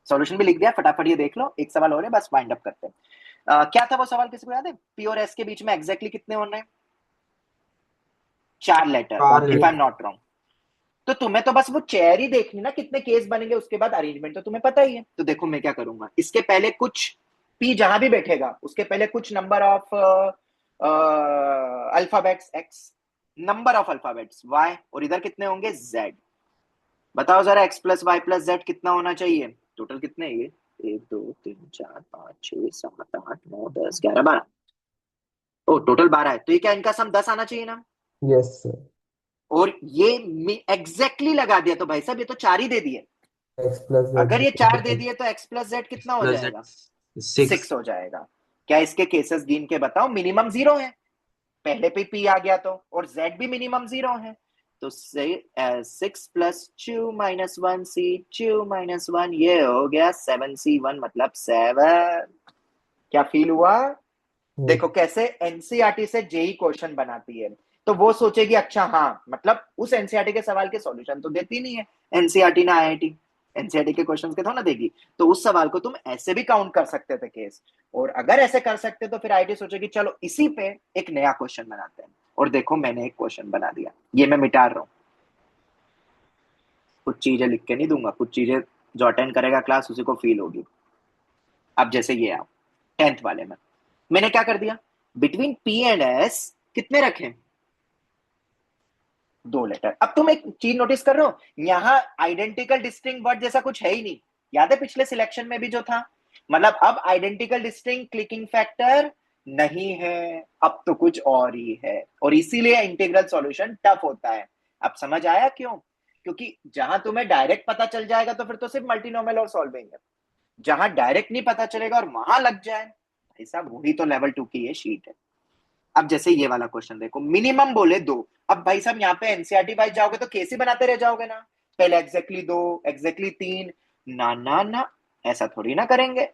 सॉल्यूशन भी लिख दिया, फटाफट ये देख लो। एक सवाल और है, बस वाइंड अप करते हैं। क्या था वो सवाल, किसी को याद है? पी और एस के बीच में एग्जैक्टली कितने होने हैं? 4 लेटर, चार if I am letter. Not wrong. तो तुम्हें तो बस वो चेयर ही देखनी ना, कितने केस बनेंगे, उसके बाद अरेंजमेंट तो तुम्हें पता ही है। तो देखो मैं क्या करूंगा, इसके पहले कुछ पी जहां भी बैठेगा उसके पहले कुछ number of alphabets X, number of alphabets Y, और इधर कितने होंगे जेड। बताओ जरा, X plus Y plus Z कितना होना चाहिए? टोटल कितने हैं ये? 1 2 3 4 5 6 7 8 9 10 11 12। ओ टोटल 12 है, तो ये क्या इनका सम 10 आना चाहिए ना? Yes sir. और ये एग्जैक्टली लगा दिया तो भाई साहब ये तो 4 ही दे दिए। एक्स प्लस अगर ये 4 दे जेड। दिए तो एक्स प्लस जेड कितना हो प्लस जाएगा? 6। 6 हो जाएगा। क्या इसके केसेस गिन के बताओ? मिनिमम 0 है, पहले पे पी आ गया तो, और जेड भी मिनिमम 0 है। तो 6 + 2 - 1 C 2 - 1 ये हो गया 7C1, मतलब 7। क्या फील हुआ? देखो कैसे एनसीईआरटी से जेई क्वेश्चन बनाती है। तो वो सोचेगी अच्छा हाँ, मतलब उस एनसीईआरटी के सवाल के सॉल्यूशन तो देती नहीं है एनसीईआरटी ना आईआईटी। एनसीईआरटी के क्वेश्चंस के थोड़ा देगी। तो उस सवाल को तुम ऐसे भी काउंट कर सकते थे केस। और अगर ऐसे कर सकते तो फिर आईआईटी सोचेगी चलो इसी पे एक नया क्वेश्चन बनाते हैं। और देखो मैंने एक क्वेश्चन बना दिया, ये मैं मिटा रहा हूँ। कुछ चीजें लिख के नहीं दूंगा, कुछ चीजें जो अटेंड करेगा क्लास उसी को फील होगी। अब जैसे ये आओ 10th वाले में, मैंने क्या कर दिया, बिटवीन पी एंड एस कितने रखे? 2 लेटर। अब तुम एक चीज नोटिस कर रहे हो, यहाँ आइडेंटिकल डिस्टिंक्ट वर्ड जैसा कुछ है ही नहीं। याद है पिछले सिलेक्शन में भी जो था? मतलब अब आइडेंटिकल डिस्टिंक्ट क्लिकिंग फैक्टर नहीं है, अब तो कुछ और ही है। और इसीलिए इंटीग्रल सॉल्यूशन टफ होता है। अब समझ आया क्यों? क्योंकि जहां तुम्हें डायरेक्ट पता चल जाएगा तो फिर तो सिर्फ मल्टीनोमियल और सॉल्विंग है। जहां डायरेक्ट नहीं पता चलेगा और वहां लग जाए, भाई साहब वही तो लेवल 2 की ये शीट है। अब जैसे ये वाला क्वेश्चन देखो, मिनिमम बोले 2। अब भाई साहब यहाँ पे एनसीईआरटी वाइज जाओगे तो केस ही बनाते रह जाओगे ना, पहले एग्जैक्टली 2, एग्जैक्टली 3। ना ना ना, ऐसा थोड़ी ना करेंगे।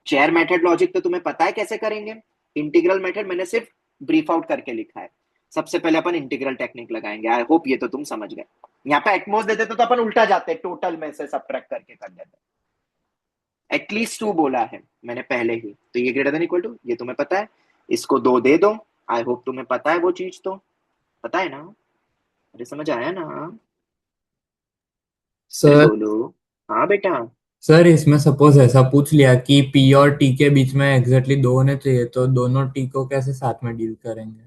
चेयर मेथड लॉजिक तो तुम्हें पता है कैसे करेंगे। इंटीग्रल मेथड मैंने सिर्फ ब्रीफ आउट करके लिखा है। सबसे पहले अपन इंटीग्रल टेक्निक लगाएंगे। आई होप ये तो तुम समझ गए। यहाँ पे एटमोस देते तो अपन उल्टा जाते, टोटल में से सबट्रैक्ट करके कर देते। एटलीस्ट 2 बोला है मैंने पहले ही, तो ये ग्रेटर देन इक्वल टू, ये तुम्हें पता है। इसको 2 दे दो, आई होप तुम्हें पता है वो चीज। तो पता है ना? अरे समझ आया ना? अरे सर बोलो। हाँ बेटा। सर इसमें सपोज ऐसा पूछ लिया कि पी और टी के बीच में एग्जैक्टली दो होने चाहिए, तो दोनों टी को कैसे साथ में डील करेंगे?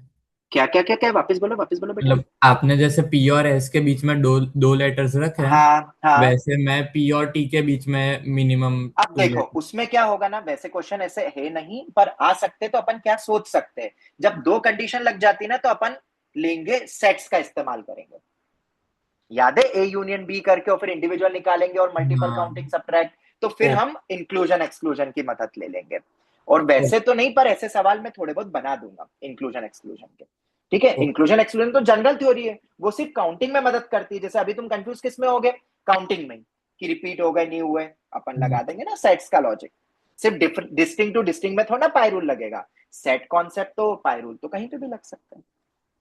क्या क्या क्या क्या, वापस बोलो बेटा। मतलब आपने जैसे पी और एस के बीच में दो दो लेटर्स रखे हैं, हाँ हाँ। वैसे मैं पी और टी के बीच में मिनिमम अब टू देखो लेटर। उसमें क्या होगा ना, वैसे क्वेश्चन ऐसे है नहीं, पर आ सकते तो अपन क्या सोच सकते हैं, जब दो कंडीशन लग जाती ना तो अपन लेंगे सेट्स का इस्तेमाल करेंगे। याद है ए यूनियन बी करके और फिर इंडिविजुअल निकालेंगे और मल्टीपल काउंटिंग हाँ। सब्ट्रैक्ट। तो फिर ओ, हम इंक्लूजन एक्सक्लूजन की मदद ले लेंगे। और ओ, वैसे तो नहीं, पर ऐसे सवाल में थोड़े बहुत बना दूंगा इंक्लूजन एक्सक्लूजन के। ठीक है, ओ, इंक्लूजन एक्सक्लूजन तो जनरल थ्योरी है, वो सिर्फ काउंटिंग में मदद करती है। जैसे अभी तुम कंफ्यूज किस में हो गए? काउंटिंग में, कि रिपीट हो गए नहीं हुए। अपन लगा देंगे ना सेट्स का लॉजिक। सिर्फ डिस्टिंग टू डिस्टिंग में थोड़ा ना पाई रूल लगेगा। सेट कॉन्सेप्ट तो पाई रूल तो कहीं पे भी लग सकता है।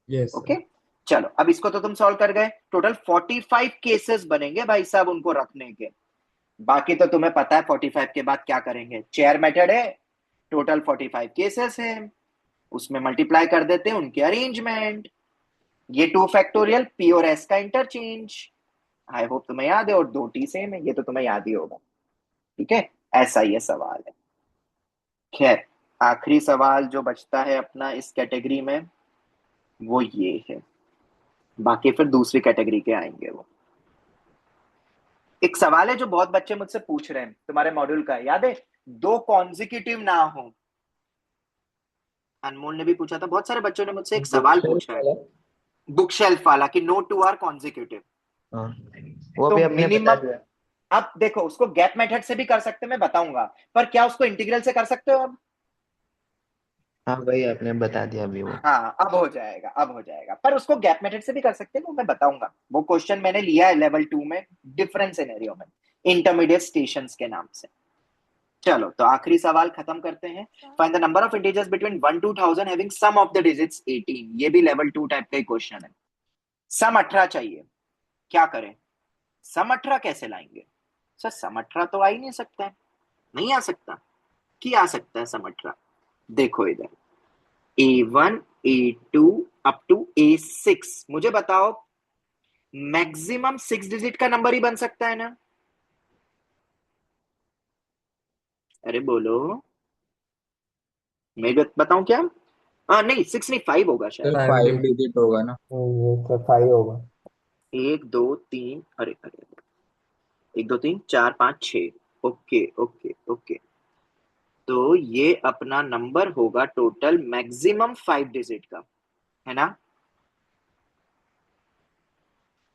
Yes okay. सर। चलो अब इसको तो तुम सॉल्व कर गए। टोटल 45 केसेस बनेंगे भाई साहब उनको रखने के। बाकी तो तुम्हें पता है 45 के बाद क्या करेंगे, चेयर मेथड है। टोटल 45 केसेस है, उसमें मल्टीप्लाई कर देते हैं उनके अरेंजमेंट। ये 2 फैक्टोरियल पी और एस का इंटरचेंज। आई होप तुम्हें याद है, और दो टी सेम है, ये तो तुम्हें याद ही होगा। ठीक है, ऐसा ये सवाल है। खैर, आखिरी सवाल जो बचता है अपना इस कैटेगरी में वो ये है। बाकी फिर दूसरी कैटेगरी के आएंगे वो। एक सवाल है जो बहुत बच्चे मुझसे पूछ रहे हैं, तुम्हारे मॉड्यूल का है, याद है? दो कॉन्जिक्यूटिव ना हो। अनमोल ने भी पूछा था, बहुत सारे बच्चों ने मुझसे एक बुक सवाल शेल्फ पूछा है वाला। बुक शेल्फ वाला, कि नो टू आर कॉन्जिक्यूटिव। हाँ, वो तो भी आपने बता मिनिमम, दिया। अब देखो उसको गैप मेथड से भी कर सकते हैं, मैं बताऊंगा। पर क्या उसको इंटीग्रल से कर सकते हो अब? हाँ भाई, आपने बता दिया अभी वो। हाँ, अब हो जाएगा, अब हो जाएगा, पर उसको गैप मेथड से भी कर सकते हैं, वो मैं बताऊंगा। वो क्वेश्चन मैंने लिया है लेवल 2 में, डिफरेंट सिनेरियो में, इंटरमीडिएट स्टेशंस के नाम से। चलो तो आखिरी सवाल खत्म करते हैं। Find the number of integers between 1 to 1000 having sum of the digits 18। ये भी लेवल 2 टाइप का ही क्वेश्चन है। सम 18 चाहिए, क्या करें? सम 18 कैसे लाएंगे? सर सम 18 तो आ ही नहीं सकता है। नहीं आ सकता? कि आ सकता है सम 18। देखो इधर, A1 A2 up to A6, मुझे बताओ मैक्सिमम 6 डिजिट का नंबर ही बन सकता है ना? अरे बोलो। मैं बताऊं क्या? नहीं 6 नहीं, 5 होगा शायद। Sir five 5 digit. डिजिट होगा ना। ये तो 5 होगा। 1 2 3, अरे अरे, 1 2 3 4 5 6। Okay okay okay. तो ये अपना नंबर होगा टोटल मैक्सिमम 5 डिजिट का, है ना?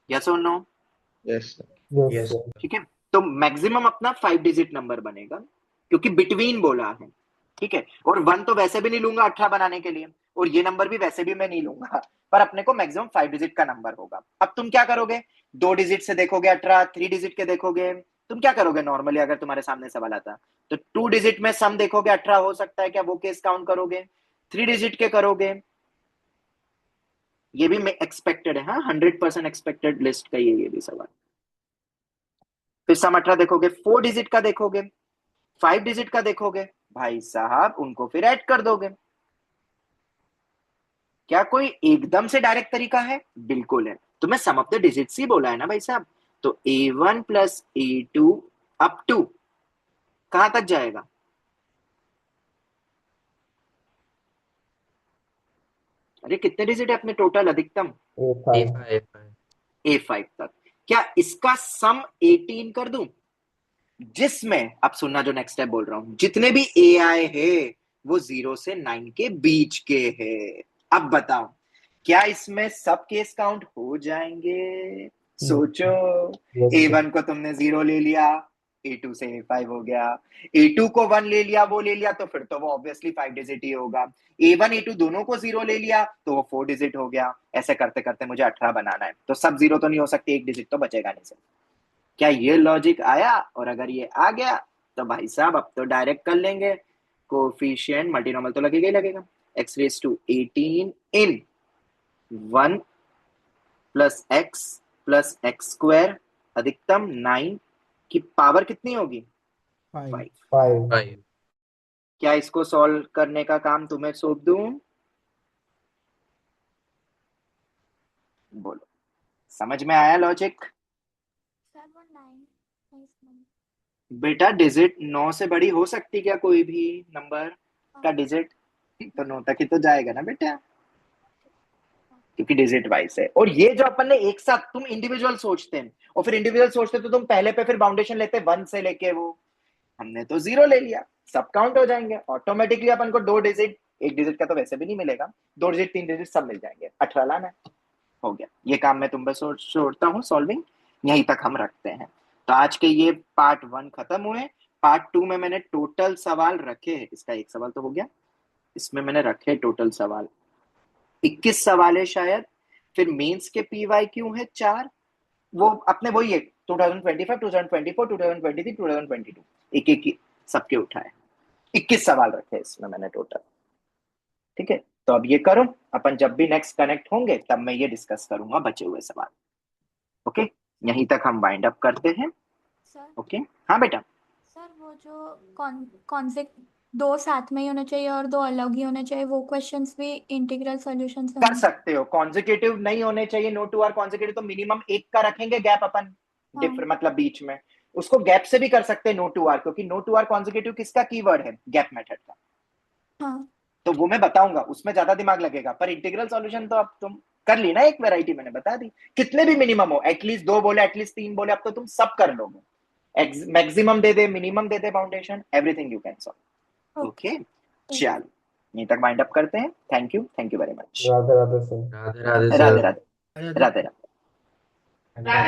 यस और no? Yes. Yes yes. Sir. ठीक है, तो मैक्सिमम अपना 5 डिजिट नंबर बनेगा, क्योंकि बिटवीन बोला है। ठीक है, और 1 तो वैसे भी नहीं लूंगा 18 बनाने के लिए, और ये नंबर भी वैसे भी मैं नहीं लूंगा। पर अपने को मैक्सिमम 5 डिजिट का नंबर होगा। अब तुम क्या करोगे? 2 डिजिट से देखोगे 18, 3 डिजिट के देखोगे। तुम क्या करोगे नॉर्मली अगर तुम्हारे सामने सवाल आता? तो 2 डिजिट में सम देखोगे 18 हो सकता है क्या, वो केस काउंट करोगे। 3 डिजिट के करोगे, ये भी एक्सपेक्टेड है, हाँ 100% एक्सपेक्टेड लिस्ट का ये भी सवाल। फिर सम 18 देखोगे, 4 डिजिट का देखोगे, 5 डिजिट का देखोगे, भाई साहब उनको फिर ऐड कर दोगे। क्या कोई एकदम से डायरेक्ट तरीका है? बिल्कुल है। तो मैं सम ऑफ द डिजिट्स ही बोला है ना भाई साहब। तो A1 plus A2 up to कहां तक जाएगा? अरे कितने डिजिट है अपने टोटल अधिकतम? ए 5। A5। A5 तक। क्या इसका सम 18 कर दूं? जिसमें, अब सुनना जो नेक्स्ट स्टेप बोल रहा हूं, जितने भी ए आए है वो 0 से 9 के बीच के है। अब बताओ, क्या इसमें सब केस काउंट हो जाएंगे? सोचो। Yes sir. A1 को तुमने 0 ले लिया, A2 से A5 हो गया। A2 को 1 ले लिया, वो ले लिया, तो फिर तो वो ऑब्वियसली 5 डिजिट ही होगा। A1 A2 दोनों को 0 ले लिया तो वो 4 डिजिट हो गया। ऐसे करते करते मुझे 18 बनाना है, तो सब 0 तो नहीं हो सकते, एक डिजिट तो बचेगा नहीं सर। क्या ये लॉजिक आया? और अगर ये आ गया तो भाई साहब अब तो डायरेक्ट कर लेंगे। कोफिशिएंट मल्टीनोमियल तो लगेगा ही लगेगा। x raise to 18 in 1 plus x square अधिकतम 9 की पावर कितनी होगी? 5। 5। 5। 5। क्या इसको सॉल्व करने का काम तुम्हें सौंप दूं? बोलो, समझ में आया लॉजिक? सर वो 9 बेटा डिजिट 9 से बड़ी हो सकती क्या कोई भी नंबर का डिजिट? तो 9 तक ही तो जाएगा ना बेटा, क्योंकि डिजिट वाइज है। और ये जो अपन ने एक साथ, तुम इंडिविजुअल सोचते हैं और फिर इंडिविजुअल सोचते तो तुम पहले पे फिर बाउंडेशन लेते 1 से लेके वो, हमने तो 0 ले लिया, सब काउंट हो जाएंगे ऑटोमेटिकली। अपन को 2 डिजिट, एक डिजिट का तो वैसे भी नहीं मिलेगा, 2 डिजिट 3 डिजिट सब मिल जाएंगे, 18 लाना है। हो गया, ये काम मैं तुम बस छोड़ता हूँ सॉल्विंग, यहीं तक हम रखते हैं। तो आज के ये पार्ट 1 खत्म हुए। पार्ट 2 में मैंने टोटल सवाल रखे, इसका एक सवाल तो हो गया, इसमें मैंने रखे टोटल सवाल 21 सवाल है शायद। फिर मेंस के PYQ है 4, वो अपने वही है 2025, 2024, 2023, 2022, एक एक सबके उठाए, 21 सवाल रखे इसमें मैंने टोटल। ठीक है, तो अब ये करो, अपन जब भी नेक्स्ट कनेक्ट होंगे तब मैं ये डिस्कस करूंगा बचे हुए सवाल। ओके, यहीं तक हम वाइंड अप करते हैं। सर ओके, हाँ बेटा। सर वो जो कौन से 2 साथ में ही होने चाहिए और 2 अलग ही होने चाहिए, वो क्वेश्चंस भी इंटीग्रल सॉल्यूशंस कर सकते हो, कॉन्जिक्यूटिव नहीं होने चाहिए, नो टू आर कॉन्जिक्यूटिव, तो मिनिमम एक का रखेंगे गैप अपन, मतलब बीच में, उसको गैप से भी कर सकते हैं नो टू आर, क्योंकि नो टू आर कॉन्जिक्यूटिव किसका कीवर्ड है? गैप मेथड का। हाँ तो वो मैं बताऊंगा, उसमें ज्यादा दिमाग लगेगा, पर इंटीग्रल सॉल्यूशन तो अब तुम कर ली ना, एक वैरायटी मैंने बता दी, कितने भी मिनिमम हो, एटलीस्ट 2 बोले, एटलीस्ट 3 बोले, अब तो तुम सब कर लोगे, maximum they they, minimum they they, foundation, everything you can solve. Okay, चल यहीं तक वाइंड अप करते हैं। Thank you very much. Radhe Radhe sir. Radhe Radhe Radhe sir. Radhe Radhe Radhe.